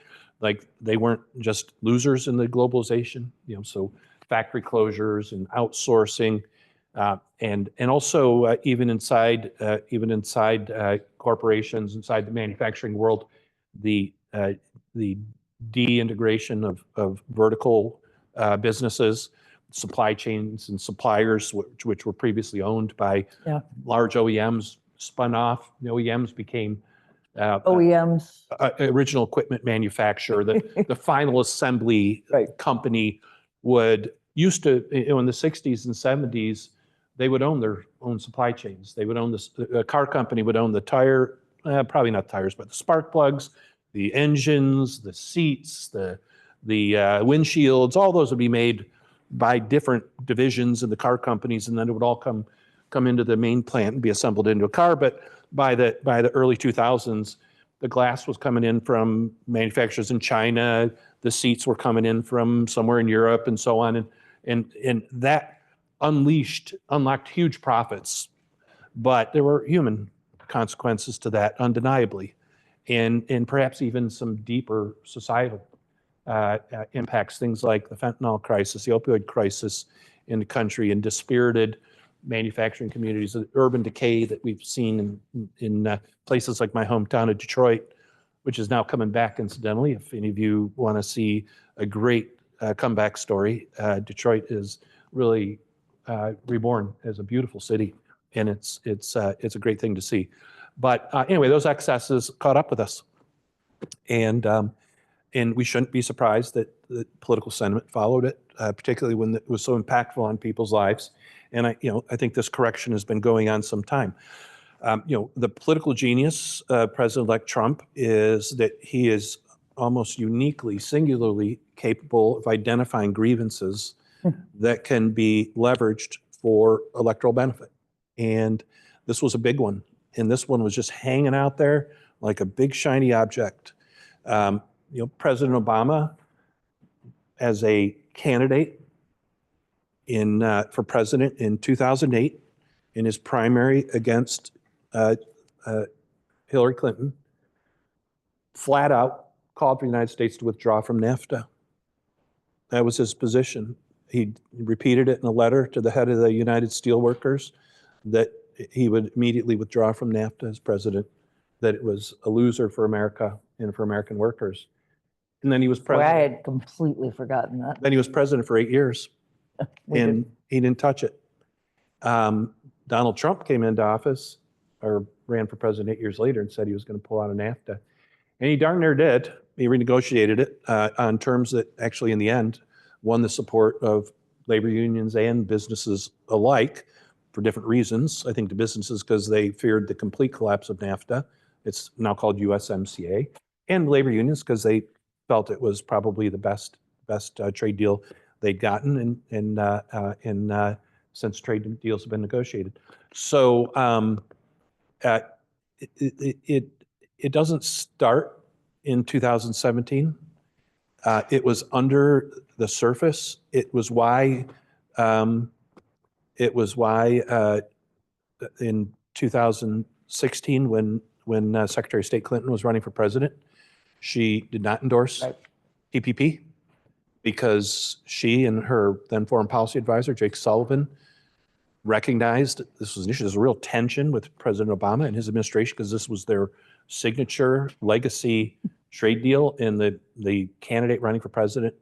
they weren't just losers in the globalization. So factory closures and outsourcing. And also even inside corporations, inside the manufacturing world, the de-integration of vertical businesses, supply chains and suppliers, which were previously owned by large OEMs, spun off. The OEMs became OEMs. Original equipment manufacturer. The final assembly company used to, in the 60s and 70s, they would own their own supply chains. They would own the car company would own the tire, probably not tires, but the spark plugs, the engines, the seats, the windshields. All those would be made by different divisions in the car companies, and then it would all come into the main plant and be assembled into a car. But by the early 2000s, the glass was coming in from manufacturers in China. The seats were coming in from somewhere in Europe, and so on. And that unlocked huge profits, but there were human consequences to that, undeniably, and perhaps even some deeper societal impacts, things like the fentanyl crisis, the opioid crisis in the country, and dispirited manufacturing communities, the urban decay that we've seen in places like my hometown of Detroit, which is now coming back, incidentally. If any of you want to see a great comeback story, Detroit is really reborn as a beautiful city, and it's a great thing to see. But anyway, those excesses caught up with us, and we shouldn't be surprised that the political sentiment followed it, particularly when it was so impactful on people's lives. And I think this correction has been going on some time. The political genius, President-elect Trump, is that he is almost uniquely, singularly capable of identifying grievances that can be leveraged for electoral benefit. And this was a big one. And this one was just hanging out there like a big shiny object. President Obama, as a candidate for president in 2008, in his primary against Hillary Clinton, flat out called for the United States to withdraw from NAFTA. That was his position. He repeated it in a letter to the head of the United Steelworkers that he would immediately withdraw from NAFTA as president, that it was a loser for America and for American workers. And then he was president. I had completely forgotten that. Then he was president for 8 years, and he didn't touch it. Donald Trump came into office, or ran for president 8 years later, and said he was going to pull out of NAFTA. And he darn near did. He renegotiated it on terms that actually, in the end, won the support of labor unions and businesses alike for different reasons. I think the businesses because they feared the complete collapse of NAFTA. It's now called USMCA, and labor unions because they felt it was probably the best trade deal they'd gotten, and since trade deals have been negotiated. So it doesn't start in 2017. It was under the surface. It was why in 2016 when Secretary of State Clinton was running for president, she did not endorse TPP because she and her then foreign policy advisor, Jake Sullivan, recognized this was an issue. There's a real tension with President Obama and his administration because this was their signature legacy trade deal, and the candidate running for president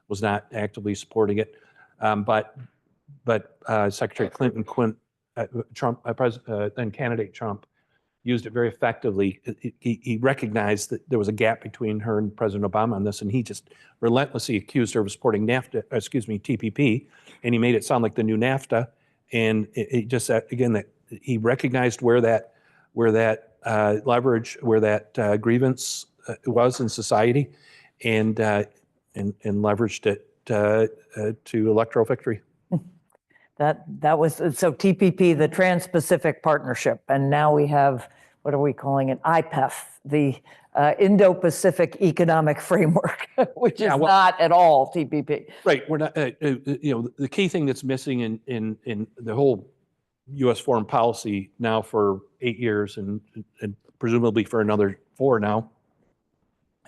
was not actively supporting it. But Secretary Clinton, then candidate Trump, used it very effectively. He recognized that there was a gap between her and President Obama on this, and he just relentlessly accused her of supporting TPP, and he made it sound like the new NAFTA. And it just again that he recognized where that leverage, where that grievance was in society, and leveraged it to electoral victory. That was, so TPP, the Trans-Pacific Partnership, and now we have, what are we calling it? IPEF, the Indo-Pacific Economic Framework, which is not at all TPP. Right, we're not. The key thing that's missing in the whole U.S. foreign policy now for 8 years and presumably for another 4 now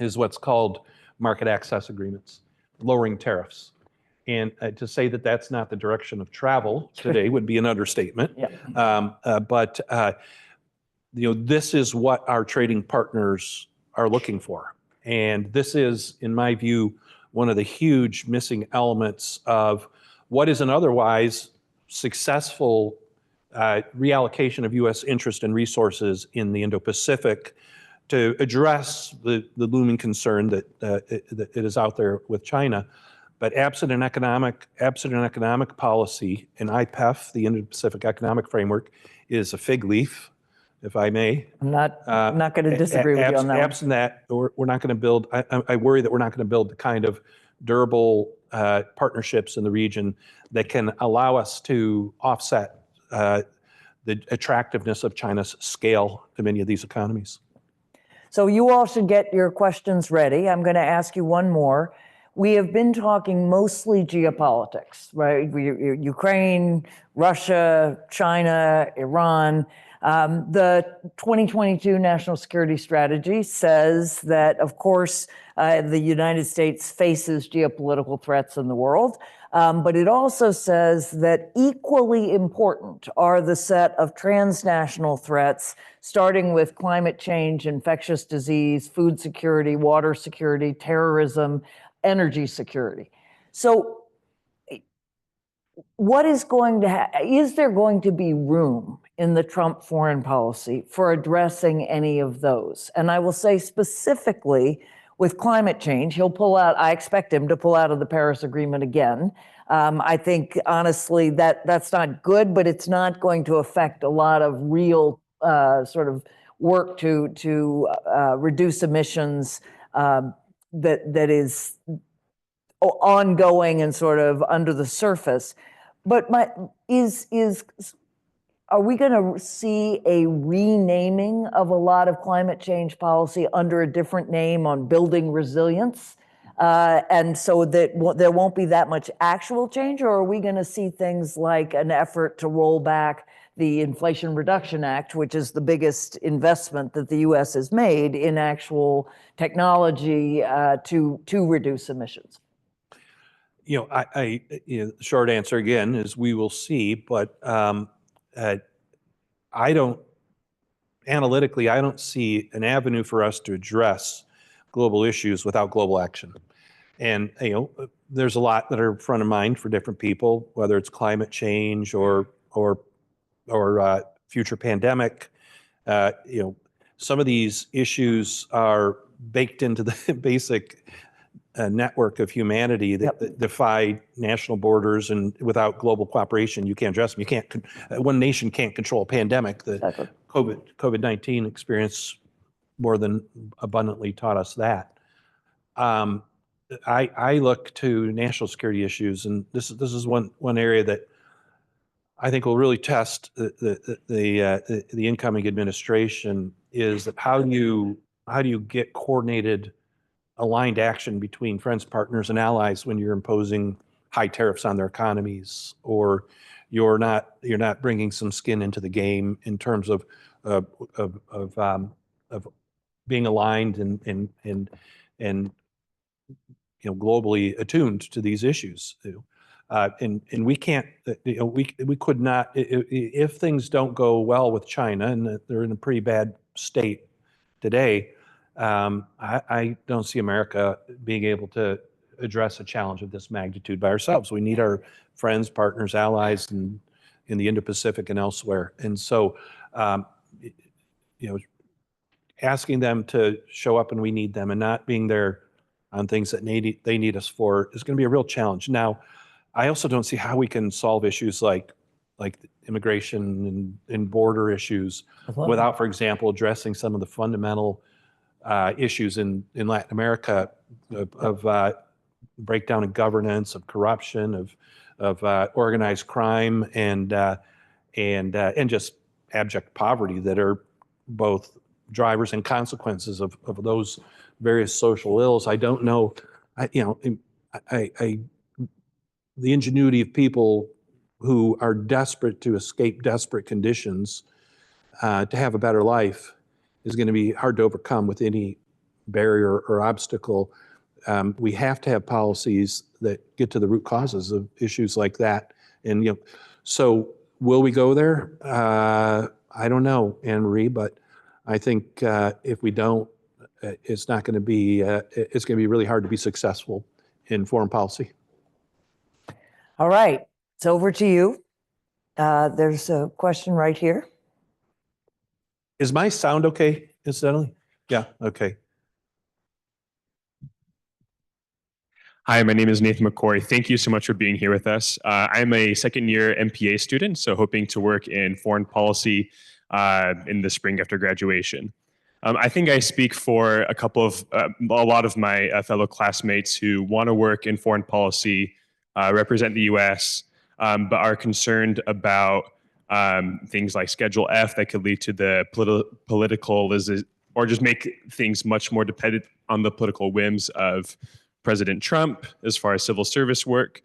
is what's called market access agreements, lowering tariffs. And to say that that's not the direction of travel today would be an understatement. Yeah. But this is what our trading partners are looking for. And this is, in my view, one of the huge missing elements of what is an otherwise successful reallocation of U.S. interest and resources in the Indo-Pacific to address the looming concern that it is out there with China. But absent an economic policy, and IPEF, the Indo-Pacific Economic Framework, is a fig leaf, if I may. I'm not going to disagree with you on that. Absent that, we're not going to build. I worry that we're not going to build the kind of durable partnerships in the region that can allow us to offset the attractiveness of China's scale to many of these economies. So you all should get your questions ready. I'm going to ask you one more. We have been talking mostly geopolitics, right? Ukraine, Russia, China, Iran. The 2022 National Security Strategy says that, of course, the United States faces geopolitical threats in the world, but it also says that equally important are the set of transnational threats, starting with climate change, infectious disease, food security, water security, terrorism, energy security. So what is going to is there going to be room in the Trump foreign policy for addressing any of those? And I will say specifically with climate change, he'll pull out, I expect him to pull out of the Paris Agreement again. I think, honestly, that's not good, but it's not going to affect a lot of real sort of work to reduce emissions that is ongoing and sort of under the surface. But are we going to see a renaming of a lot of climate change policy under a different name on building resilience? And so that there won't be that much actual change, or are we going to see things like an effort to roll back the Inflation Reduction Act, which is the biggest investment that the U.S. has made in actual technology to reduce emissions? The short answer again is we will see, but analytically, I don't see an avenue for us to address global issues without global action. And there's a lot that are front of mind for different people, whether it's climate change or future pandemic. some of these issues are baked into the basic network of humanity that defy national borders, and without global cooperation, you can't address them. You can't. One nation can't control a pandemic. The Exactly. COVID-19 experience more than abundantly taught us that. I look to national security issues, and this is one area that I think will really test the incoming administration, is that how do you get coordinated, aligned action between friends, partners, and allies when you're imposing high tariffs on their economies, or you're not bringing some skin into the game in terms of being aligned and globally attuned to these issues. And we can't, we could not, if things don't go well with China, and they're in a pretty bad state today, I don't see America being able to address a challenge of this magnitude by ourselves. We need our friends, partners, allies in the Indo-Pacific and elsewhere. And so, asking them to show up when we need them and not being there on things that they need us for is going to be a real challenge. Now, I also don't see how we can solve issues like immigration and border issues without, for example, addressing some of the fundamental issues in Latin America of breakdown in governance, of corruption, of organized crime, and just abject poverty that are both drivers and consequences of those various social ills. I don't know, the ingenuity of people who are desperate to escape desperate conditions to have a better life is going to be hard to overcome with any barrier or obstacle. We have to have policies that get to the root causes of issues like that. And so will we go there? I don't know, Anne Marie, but I think if we don't, it's not going to be. It's going to be really hard to be successful in foreign policy. All right, it's over to you. There's a question right here. Is my sound okay, incidentally? Yeah, okay. Hi, my name is Nathan McCoy. Thank you so much for being here with us. I'm a second-year MPA student, so hoping to work in foreign policy in the spring after graduation. I think I speak for a lot of my fellow classmates who want to work in foreign policy, represent the U.S., but are concerned about things like Schedule F that could lead to the political, or just make things much more dependent on the political whims of President Trump as far as civil service work,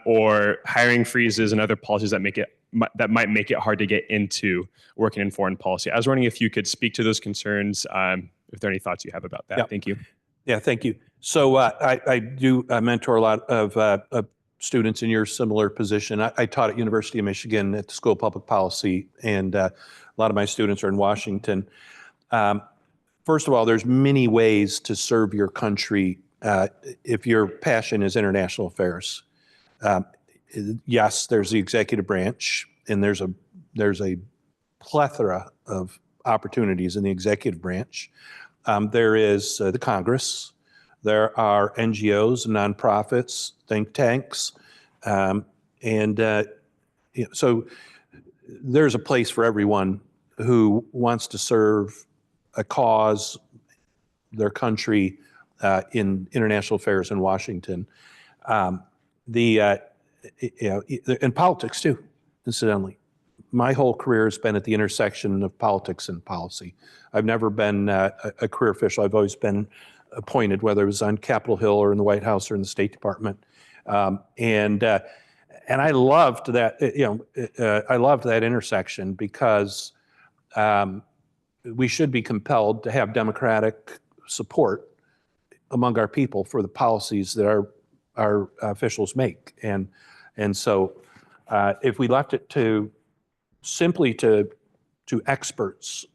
or hiring freezes and other policies that might make it hard to get into working in foreign policy. I was wondering if you could speak to those concerns, if there are any thoughts you have about that. Yeah. Thank you. Yeah, thank you. So I do mentor a lot of students in your similar position. I taught at University of Michigan at the School of Public Policy, and a lot of my students are in Washington. First of all, there's many ways to serve your country if your passion is international affairs. Yes, there's the executive branch, and there's a plethora of opportunities in the executive branch. There is the Congress. There are NGOs, nonprofits, think tanks, so there's a place for everyone who wants to serve a cause, their country, in international affairs in Washington. And politics too, incidentally. My whole career has been at the intersection of politics and policy. I've never been a career official. I've always been appointed, whether it was on Capitol Hill or in the White House or in the State Department. And I loved that, I loved that intersection because we should be compelled to have democratic support among our people for the policies that our officials make. And so if we left it simply to experts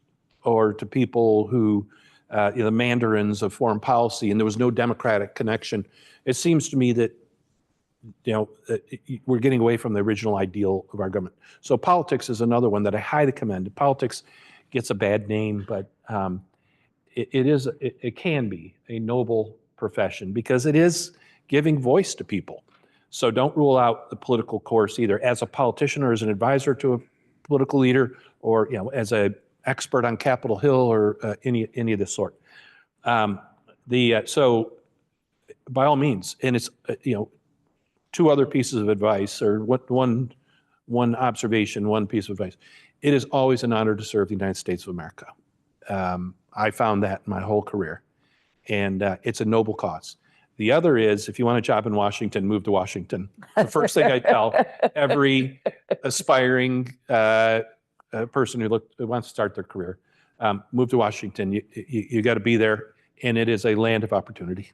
or to people who, the mandarins of foreign policy, and there was no democratic connection, it seems to me that we're getting away from the original ideal of our government. So politics is another one that I highly commend. Politics gets a bad name, but it can be a noble profession because it is giving voice to people. So don't rule out the political course either as a politician or as an advisor to a political leader, or as an expert on Capitol Hill or any of this sort. So by all means, and it's two other pieces of advice, or one observation, one piece of advice. It is always an honor to serve the United States of America. I found that in my whole career, and it's a noble cause. The other is, if you want a job in Washington, move to Washington. The first thing I tell every aspiring person who wants to start their career, move to Washington. You got to be there, and it is a land of opportunity.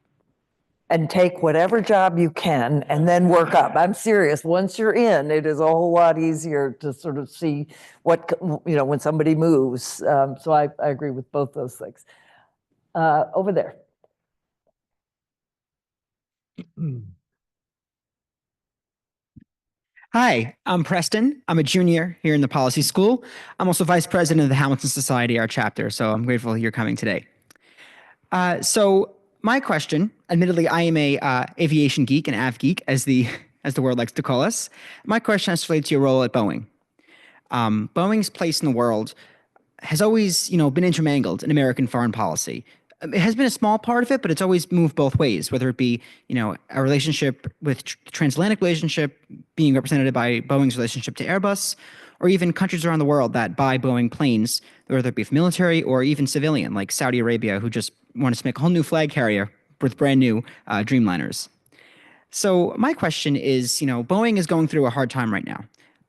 And take whatever job you can and then work up. I'm serious. Once you're in, it is a whole lot easier to sort of see what, when somebody moves. So I agree with both those things. Over there. Hi, I'm Preston. I'm a junior here in the policy school. I'm also vice president of the Hamilton Society, our chapter, so I'm grateful you're coming today. So my question, admittedly, I am a aviation geek, an av geek, as the world likes to call us. My question has to relate to your role at Boeing. Boeing's place in the world has always, been intermingled in American foreign policy. It has been a small part of it, but it's always moved both ways, whether it be, a relationship with transatlantic relationship being represented by Boeing's relationship to Airbus, or even countries around the world that buy Boeing planes, whether it be for military or even civilian, like Saudi Arabia, who just wanted to make a whole new flag carrier with brand new Dreamliners. So my question is, Boeing is going through a hard time right now,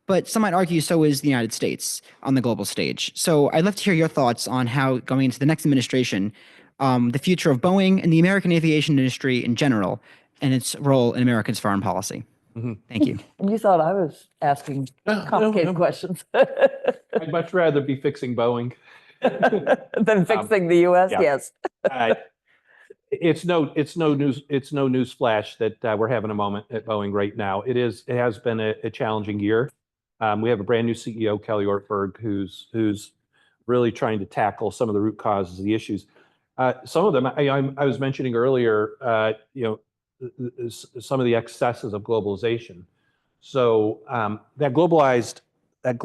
but some might argue so is the United States on the global stage. So I'd love to hear your thoughts on how, going into the next administration, the future of Boeing and the American aviation industry in general and its role in America's foreign policy. Mm-hmm. Thank you. And you thought I was asking complicated questions. I'd much rather be fixing Boeing than fixing the U.S. Yeah. Yes. It's no news flash that we're having a moment at Boeing right now. It has been a challenging year. We have a brand new CEO, Kelly Ortberg, who's really trying to tackle some of the root causes of the issues. Some of them I was mentioning earlier. Some of the excesses of globalization. So that globalized and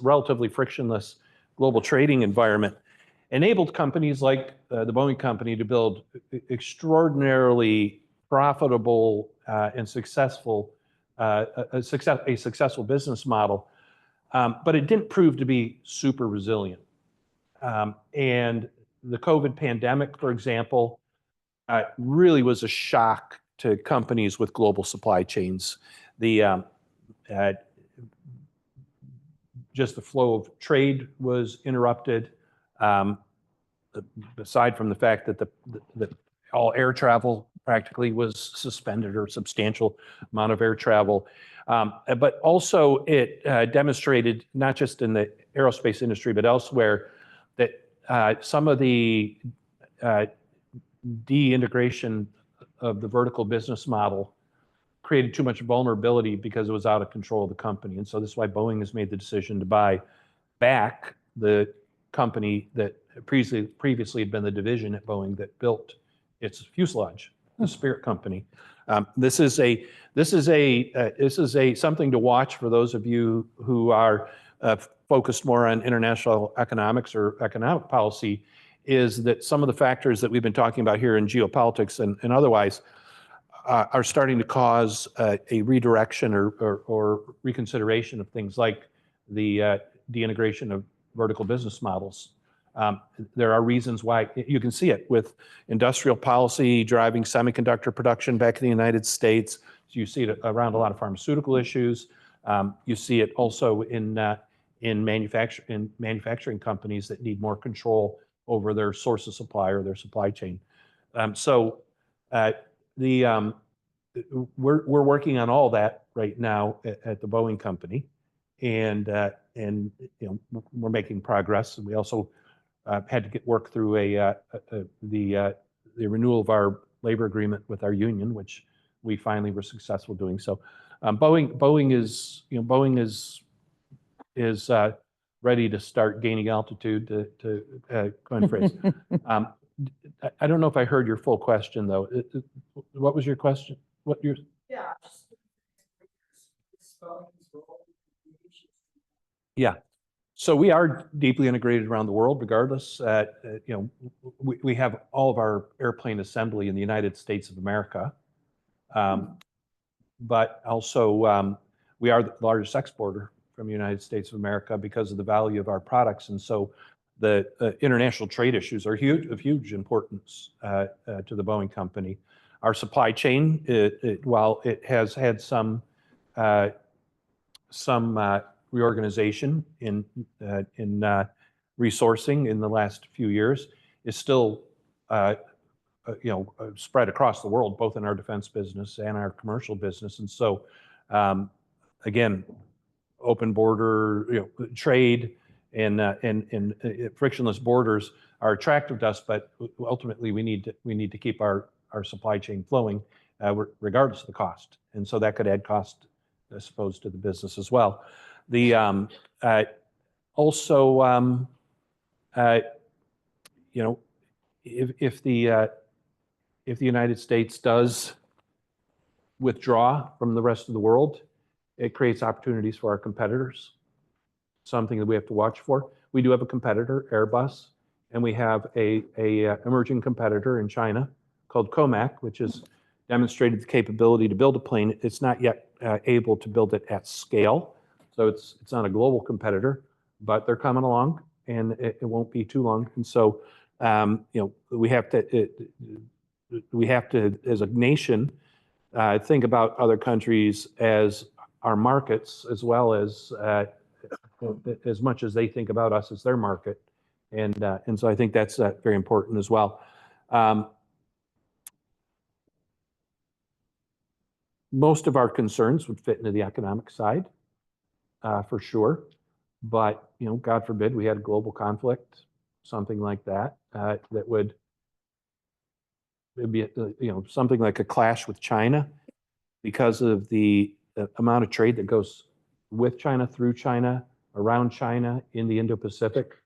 relatively frictionless global trading environment enabled companies like the Boeing company to build extraordinarily profitable and successful a successful business model, but it didn't prove to be super resilient. And the COVID pandemic, for example, really was a shock to companies with global supply chains. Just the flow of trade was interrupted. Aside from the fact that all air travel practically was suspended, or a substantial amount of air travel. But also it demonstrated, not just in the aerospace industry, but elsewhere, that some of the de-integration of the vertical business model created too much vulnerability because it was out of control of the company. And so this is why Boeing has made the decision to buy back the company that previously had been the division at Boeing that built its fuselage, the Spirit company. This is something to watch for those of you who are focused more on international economics or economic policy, is that some of the factors that we've been talking about here in geopolitics and otherwise are starting to cause a redirection or reconsideration of things like the de-integration of vertical business models. There are reasons why. You can see it with industrial policy driving semiconductor production back in the United States. You see it around a lot of pharmaceutical issues. You see it also in manufacturing companies that need more control over their source of supply or their supply chain. We're working on all that right now at the Boeing company, and we're making progress. And we also had to work through the renewal of our labor agreement with our union, which we finally were successful doing. So Boeing is ready to start gaining altitude to coin a phrase. I don't know if I heard your full question though. What was your question? What your? Yeah. So we are deeply integrated around the world, regardless. We have all of our airplane assembly in the United States of America, but also we are the largest exporter from the United States of America because of the value of our products, and so the international trade issues are of huge importance to the Boeing company. Our supply chain, while it has had some reorganization in resourcing in the last few years, is still spread across the world, both in our defense business and our commercial business. And so, again, open border trade and frictionless borders are attractive to us, but ultimately we need to keep our supply chain flowing, regardless of the cost. And so that could add cost, I suppose, to the business as well. The also, if the United States does withdraw from the rest of the world, it creates opportunities for our competitors. Something that we have to watch for. We do have a competitor, Airbus, and we have a emerging competitor in China called Comac, which has demonstrated the capability to build a plane. It's not yet able to build it at scale, so it's not a global competitor, but they're coming along, and it won't be too long. And so, we have to, as a nation, think about other countries as our markets, as well as much as they think about us as their market, and so I think that's very important as well. Most of our concerns would fit into the economic side, for sure. But God forbid we had a global conflict, something like that, that would be something like a clash with China, because of the amount of trade that goes with China, through China, around China, in the Indo-Pacific.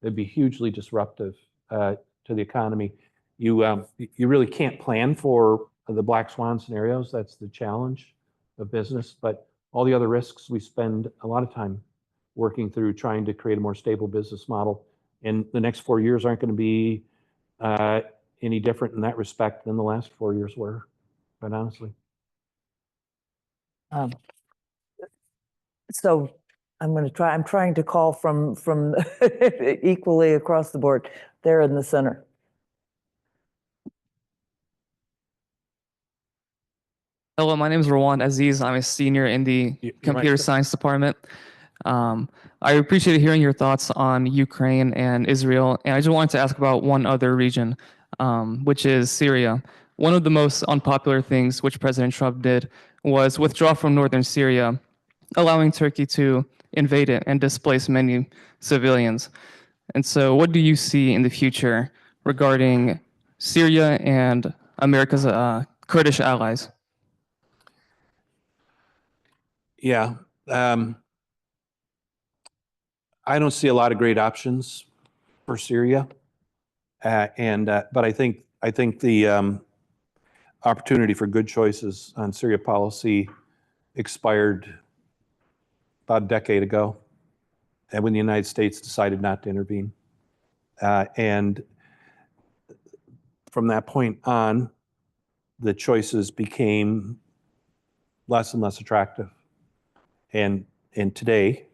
It'd be hugely disruptive to the economy. You really can't plan for the black swan scenarios. That's the challenge of business. But all the other risks, we spend a lot of time working through, trying to create a more stable business model. And the next 4 years aren't going to be any different in that respect than the last 4 years were, quite honestly. So I'm trying to call from equally across the board, there in the center. Hello, my name is Rawan Aziz. I'm a senior in the computer science department. I appreciated hearing your thoughts on Ukraine and Israel, and I just wanted to ask about one other region, which is Syria. One of the most unpopular things which President Trump did was withdraw from northern Syria, allowing Turkey to invade it and displace many civilians. And so what do you see in the future regarding Syria and America's Kurdish allies? Yeah. I don't see a lot of great options for Syria. But I think the opportunity for good choices on Syria policy expired about a decade ago, and when the United States decided not to intervene. And from that point on, the choices became less and less attractive. And today,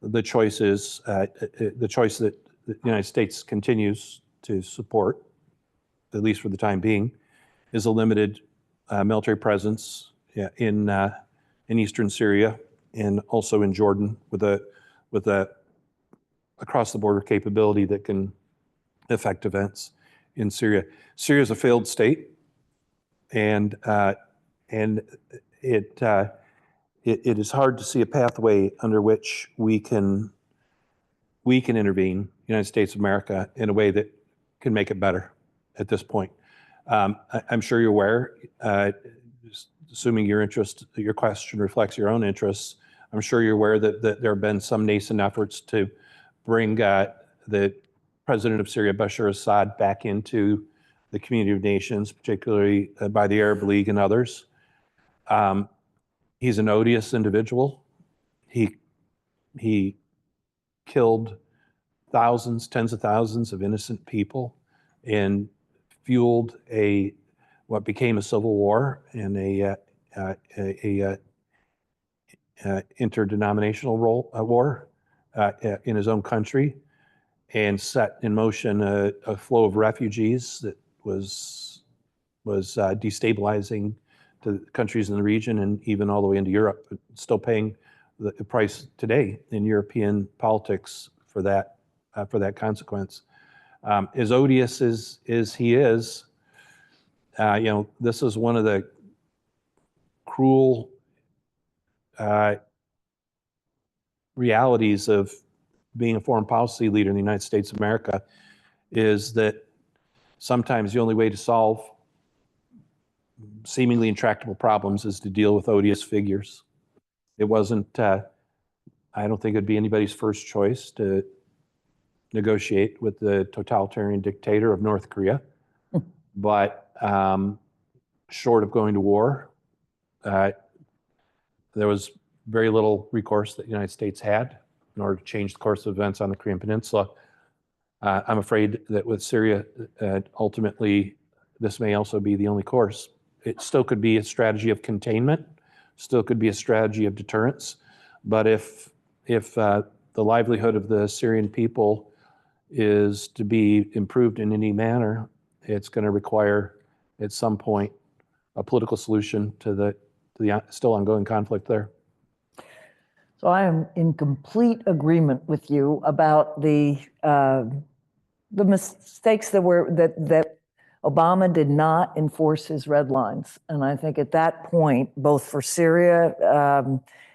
the choice that the United States continues to support, at least for the time being, is a limited military presence in eastern Syria and also in Jordan, with a across the border capability that can affect events in Syria. Syria is a failed state, and it is hard to see a pathway under which we can intervene, United States of America, in a way that can make it better at this point. I'm sure you're aware, assuming your question reflects your own interests, I'm sure you're aware that there have been some nascent efforts to bring the president of Syria, Bashar Assad, back into the community of nations, particularly by the Arab League and others. He's an odious individual. He killed thousands, tens of thousands of innocent people and fueled what became a civil war and a interdenominational war in his own country, and set in motion a flow of refugees that was destabilizing to countries in the region and even all the way into Europe, but still paying the price today in European politics for that consequence. As odious as he is, this is one of the cruel realities of being a foreign policy leader in the United States of America, is that sometimes the only way to solve seemingly intractable problems is to deal with odious figures. It wasn't, I don't think it'd be anybody's first choice to negotiate with the totalitarian dictator of North Korea, but short of going to war, there was very little recourse that the United States had in order to change the course of events on the Korean Peninsula. I'm afraid that with Syria, ultimately, this may also be the only course. It still could be a strategy of containment, still could be a strategy of deterrence, but if the livelihood of the Syrian people is to be improved in any manner, it's going to require, at some point, a political solution to the still ongoing conflict there. So I am in complete agreement with you about the mistakes that Obama did not enforce his red lines. And I think at that point, both for Syria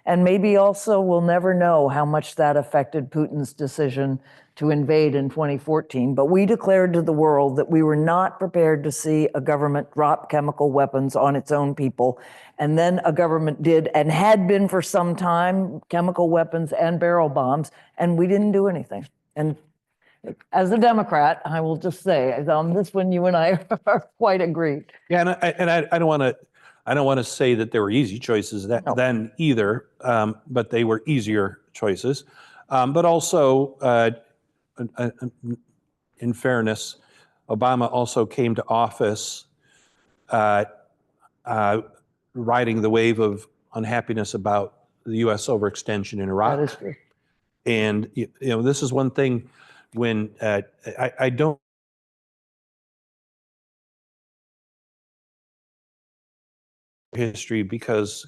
and maybe also we'll never know how much that affected Putin's decision to invade in 2014. But we declared to the world that we were not prepared to see a government drop chemical weapons on its own people. And then a government did, and had been for some time, chemical weapons and barrel bombs, and we didn't do anything. And as a Democrat, I will just say, on this one, you and I are quite agreed. Yeah, and I don't want to say that there were easy choices then either, but they were easier choices. But also, in fairness, Obama also came to office riding the wave of unhappiness about the U.S. overextension in Iraq. That is true. And this is one thing when I don't history, because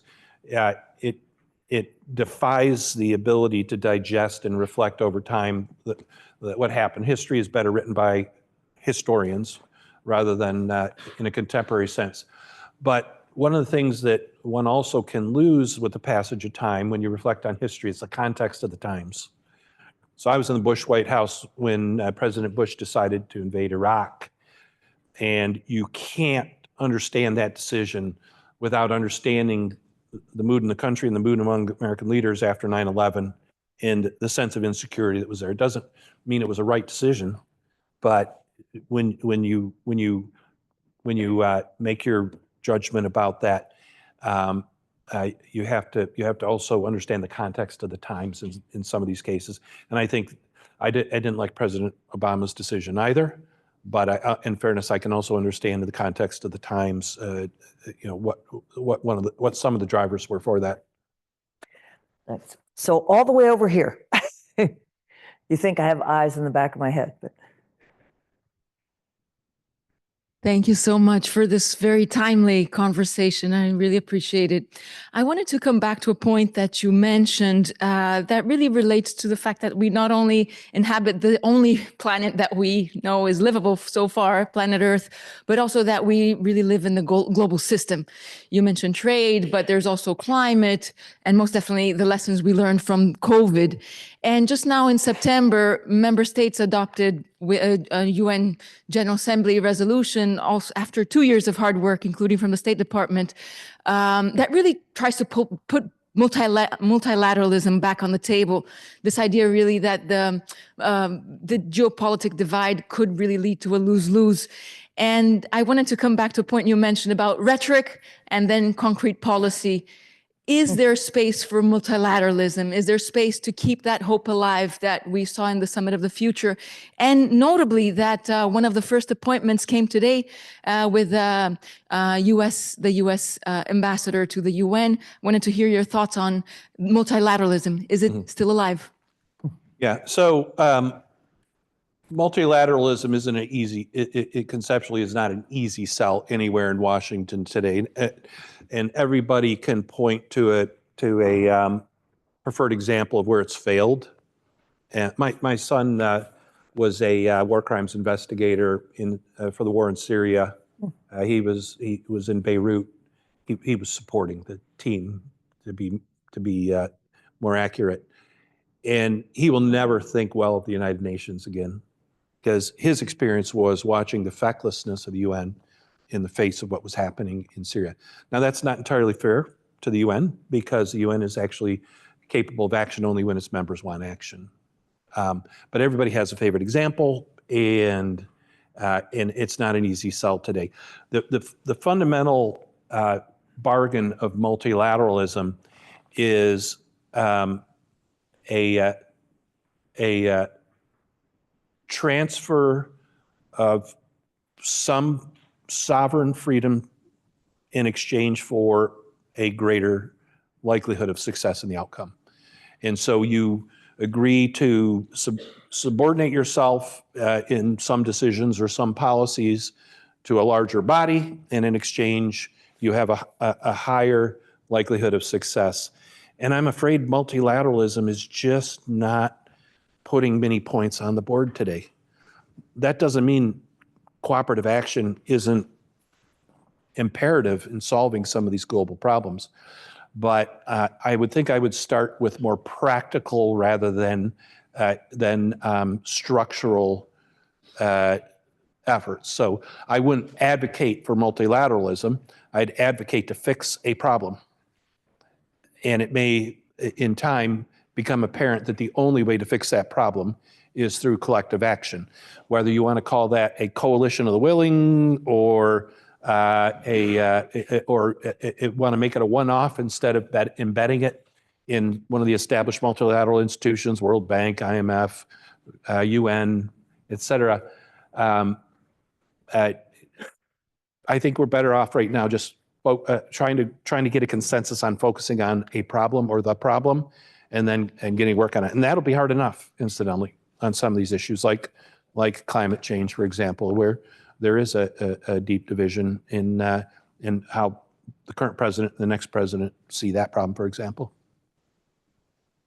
it defies the ability to digest and reflect over time that what happened. History is better written by historians rather than in a contemporary sense. But one of the things that one also can lose with the passage of time when you reflect on history is the context of the times. So I was in the Bush White House when President Bush decided to invade Iraq. And you can't understand that decision without understanding the mood in the country and the mood among American leaders after 9/11 and the sense of insecurity that was there. It doesn't mean it was a right decision, but when you make your judgment about that, you have to also understand the context of the times in some of these cases. And I think I didn't like President Obama's decision either, but in fairness, I can also understand the context of the times. What some of the drivers were for that. So all the way over here, you think I have eyes in the back of my head, but. Thank you so much for this very timely conversation. I really appreciate it. I wanted to come back to a point that you mentioned that really relates to the fact that we not only inhabit the only planet that we know is livable so far, planet Earth, but also that we really live in the global system. You mentioned trade, but there's also climate, and most definitely the lessons we learned from COVID. And just now in September, member states adopted a UN General Assembly resolution, also after 2 years of hard work, including from the State Department, that really tries to put multilateralism back on the table. This idea really that the geopolitical divide could really lead to a lose-lose. And I wanted to come back to a point you mentioned about rhetoric and then concrete policy. Is there space for multilateralism? Is there space to keep that hope alive that we saw in the Summit of the Future? And notably that one of the first appointments came today with the US ambassador to the UN. Wanted to hear your thoughts on multilateralism. Is it still alive? Yeah, so multilateralism isn't an easy, it conceptually is not an easy sell anywhere in Washington today. And everybody can point to a preferred example of where it's failed. And my son was a war crimes investigator for the war in Syria. He was in Beirut. He was supporting the team, to be more accurate. And he will never think well of the United Nations again, because his experience was watching the fecklessness of the UN in the face of what was happening in Syria. Now, that's not entirely fair to the UN, because the UN is actually capable of action only when its members want action. But everybody has a favorite example, and it's not an easy sell today. The fundamental bargain of multilateralism is a transfer of some sovereign freedom in exchange for a greater likelihood of success in the outcome. And so you agree to subordinate yourself in some decisions or some policies to a larger body, and in exchange, you have a higher likelihood of success. And I'm afraid multilateralism is just not putting many points on the board today. That doesn't mean cooperative action isn't imperative in solving some of these global problems. But I would think I would start with more practical rather than structural efforts. So I wouldn't advocate for multilateralism. I'd advocate to fix a problem. And it may, in time, become apparent that the only way to fix that problem is through collective action. Whether you want to call that a coalition of the willing, or want to make it a one-off instead of embedding it in one of the established multilateral institutions, World Bank, IMF, UN, et cetera. I think we're better off right now just trying to get a consensus on focusing on a problem or the problem, and getting work on it. And that'll be hard enough, incidentally, on some of these issues, like climate change, for example, where there is a deep division in how the current president and the next president see that problem, for example.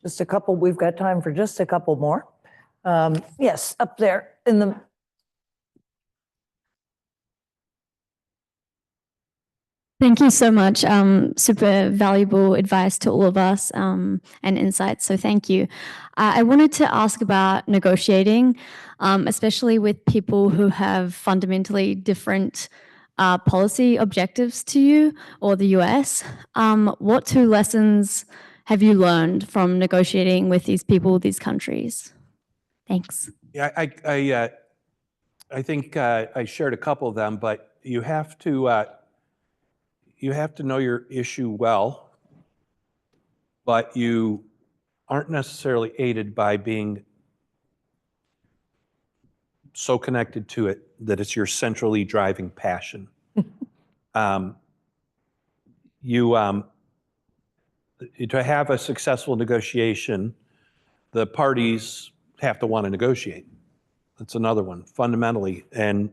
Just a couple, we've got time for just a couple more. Yes, up there in the. Thank you so much. Super valuable advice to all of us and insights. So thank you. I wanted to ask about negotiating, especially with people who have fundamentally different policy objectives to you or the US. What 2 lessons have you learned from negotiating with these people, these countries? Thanks. Yeah, I think I shared a couple of them, but you have to know your issue well, but you aren't necessarily aided by being so connected to it that it's your centrally driving passion. To have a successful negotiation, the parties have to want to negotiate. That's another one, fundamentally, and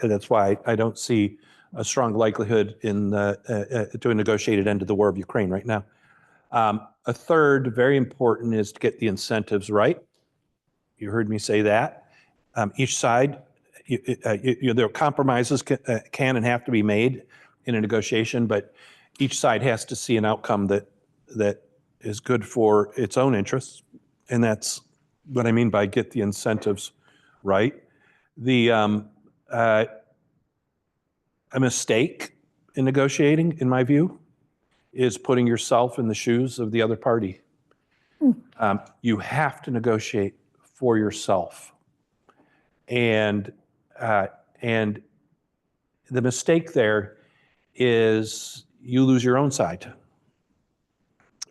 that's why I don't see a strong likelihood to a negotiated end to the war of Ukraine right now. A third, very important, is to get the incentives right. You heard me say that. Each side, there are compromises can and have to be made in a negotiation, but each side has to see an outcome that is good for its own interests, and that's what I mean by get the incentives right. A mistake in negotiating, in my view, is putting yourself in the shoes of the other party. You have to negotiate for yourself. And the mistake there is you lose your own side.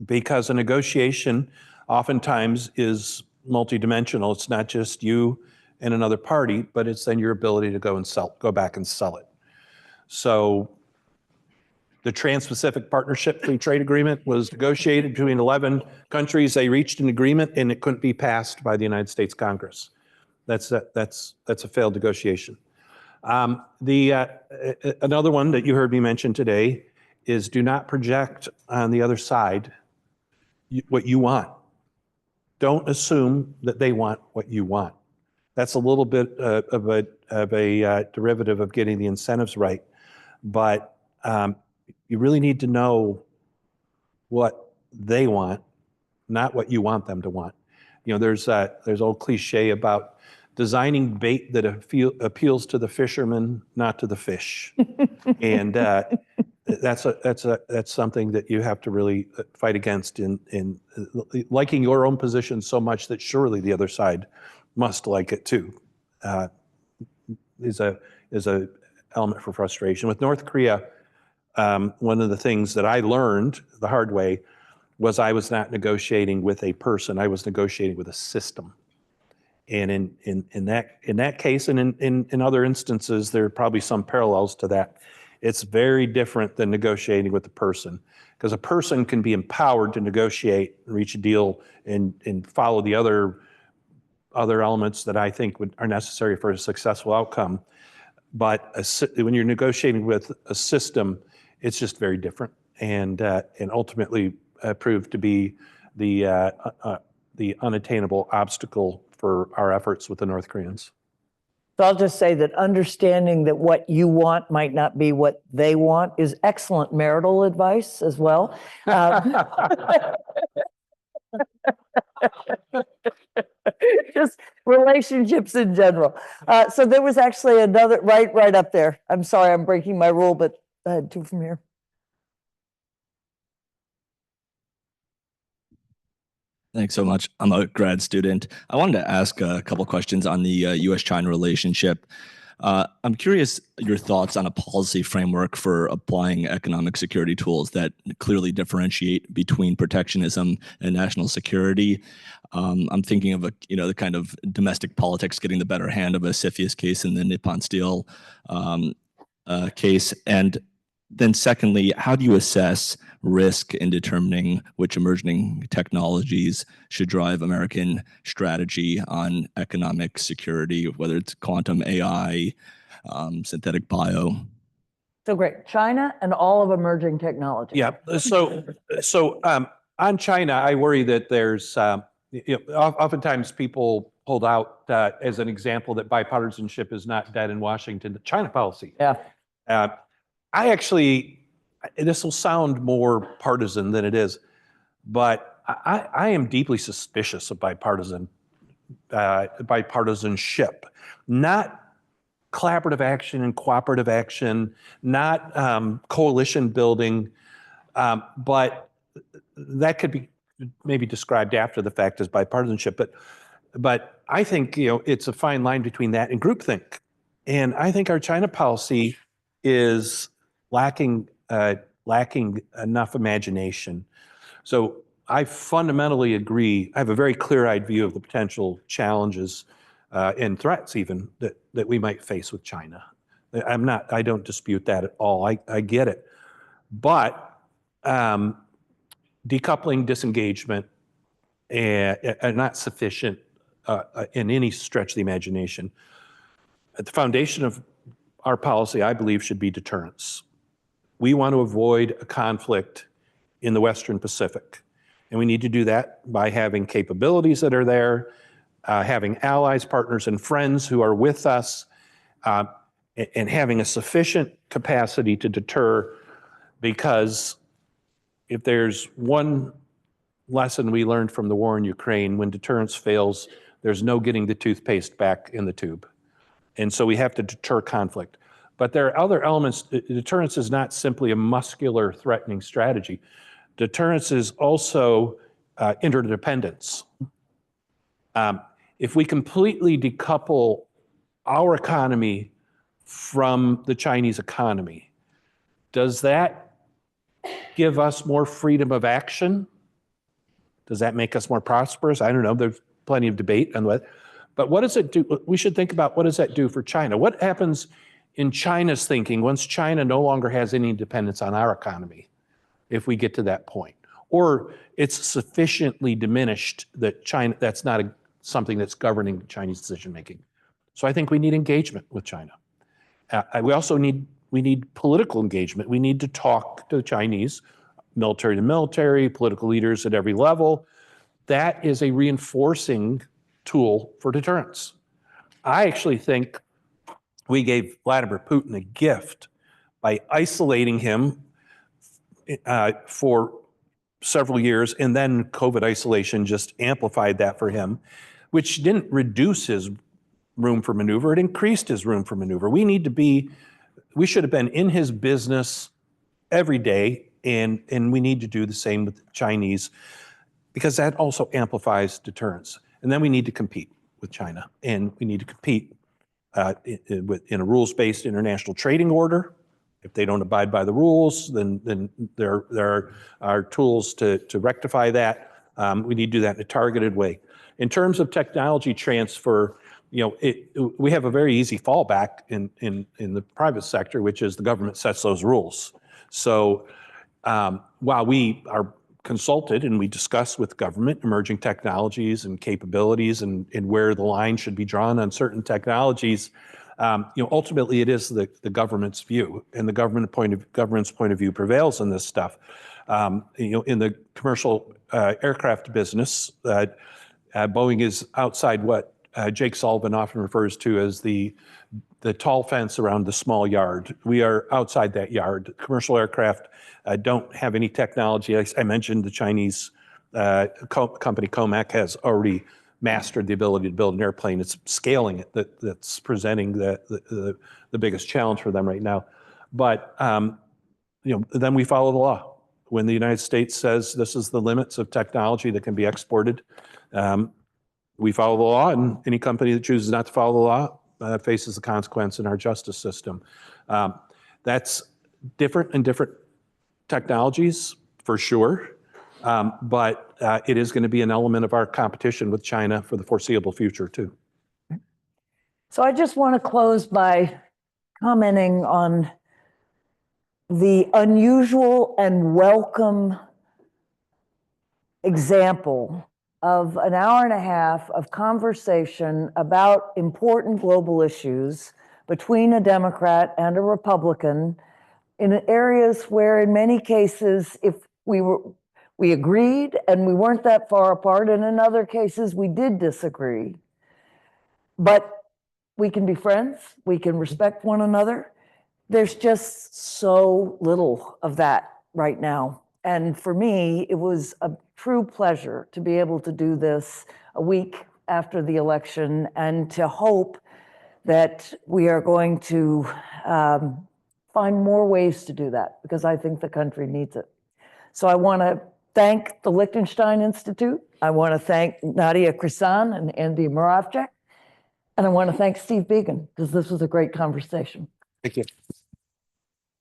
Because a negotiation oftentimes is multidimensional. It's not just you and another party, but it's then your ability to go back and sell it. So the Trans-Pacific Partnership Free Trade Agreement was negotiated between 11 countries. They reached an agreement and it couldn't be passed by the United States Congress. That's a failed negotiation. Another one that you heard me mention today is do not project on the other side what you want. Don't assume that they want what you want. That's a little bit of a derivative of getting the incentives right. But you really need to know what they want, not what you want them to want. You know, there's old cliche about designing bait that appeals to the fisherman, not to the fish. And that's something that you have to really fight against in liking your own position so much that surely the other side must like it too. Is a element for frustration. With North Korea, one of the things that I learned the hard way was I was not negotiating with a person, I was negotiating with a system. And in that case, and in other instances, there are probably some parallels to that. It's very different than negotiating with a person, because a person can be empowered to negotiate, reach a deal, and follow the other elements that I think are necessary for a successful outcome. But when you're negotiating with a system, it's just very different, and ultimately proved to be the unattainable obstacle for our efforts with the North Koreans. So I'll just say that understanding that what you want might not be what they want is excellent marital advice as well. Just relationships in general. So there was actually another, right up there. I'm sorry, I'm breaking my rule, but two from here. Thanks so much. I'm a grad student. I wanted to ask a couple questions on the U.S.-China relationship. I'm curious your thoughts on a policy framework for applying economic security tools that clearly differentiate between protectionism and national security. I'm thinking of the kind of domestic politics getting the better hand of a CFIUS case and the Nippon Steel case. And then secondly, how do you assess risk in determining which emerging technologies should drive American strategy on economic security, whether it's quantum AI, synthetic bio? So great. China and all of emerging technology. Yeah. So on China, I worry that there's, oftentimes people hold out as an example that bipartisanship is not dead in Washington, the China policy. Yeah. I actually, this will sound more partisan than it is, but I am deeply suspicious of bipartisanship, not collaborative action and cooperative action, not coalition building, but that could be maybe described after the fact as bipartisanship. But I think it's a fine line between that and groupthink, and I think our China policy is lacking enough imagination. So I fundamentally agree. I have a very clear-eyed view of the potential challenges and threats even that we might face with China. I don't dispute that at all. I get it. But decoupling, disengagement are not sufficient in any stretch of the imagination. At the foundation of our policy, I believe, should be deterrence. We want to avoid a conflict in the Western Pacific. And we need to do that by having capabilities that are there, having allies, partners, and friends who are with us, and having a sufficient capacity to deter, because if there's one lesson we learned from the war in Ukraine, when deterrence fails, there's no getting the toothpaste back in the tube. And so we have to deter conflict. But there are other elements. Deterrence is not simply a muscular threatening strategy. Deterrence is also interdependence. If we completely decouple our economy from the Chinese economy, does that give us more freedom of action? Does that make us more prosperous? I don't know. There's plenty of debate on that. But what does it do? We should think about, what does that do for China? What happens in China's thinking once China no longer has any dependence on our economy, if we get to that point? Or it's sufficiently diminished that China, that's not something that's governing Chinese decision-making. So I think we need engagement with China. We also need political engagement. We need to talk to the Chinese, military to military, political leaders at every level. That is a reinforcing tool for deterrence. I actually think we gave Vladimir Putin a gift by isolating him for several years, and then COVID isolation just amplified that for him, which didn't reduce his room for maneuver, it increased his room for maneuver. We should have been in his business every day, and we need to do the same with the Chinese, because that also amplifies deterrence. And then we need to compete with China, and we need to compete in a rules-based international trading order. If they don't abide by the rules, then there are tools to rectify that. We need to do that in a targeted way. In terms of technology transfer, we have a very easy fallback in the private sector, which is the government sets those rules. So while we are consulted and we discuss with government emerging technologies and capabilities and where the line should be drawn on certain technologies, ultimately it is the government's view, and the government's point of view prevails in this stuff. In the commercial aircraft business, Boeing is outside what Jake Sullivan often refers to as the tall fence around the small yard. We are outside that yard. Commercial aircraft don't have any technology. I mentioned the Chinese company Comac has already mastered the ability to build an airplane. It's scaling it that's presenting the biggest challenge for them right now. But then we follow the law. When the United States says this is the limits of technology that can be exported, we follow the law, and any company that chooses not to follow the law faces the consequence in our justice system. That's different in different technologies, for sure, but it is going to be an element of our competition with China for the foreseeable future, too. So I just want to close by commenting on the unusual and welcome example of an hour and a half of conversation about important global issues between a Democrat and a Republican in areas where in many cases, if we agreed and we weren't that far apart, and in other cases we did disagree. But we can be friends, we can respect one another. There's just so little of that right now. And for me, it was a true pleasure to be able to do this a week after the election, and to hope that we are going to find more ways to do that, because I think the country needs it. So I want to thank the Liechtenstein Institute. I want to thank Nadia Krisan and Andy Moravcik. And I want to thank Steve Biegun, because this was a great conversation. Thank you.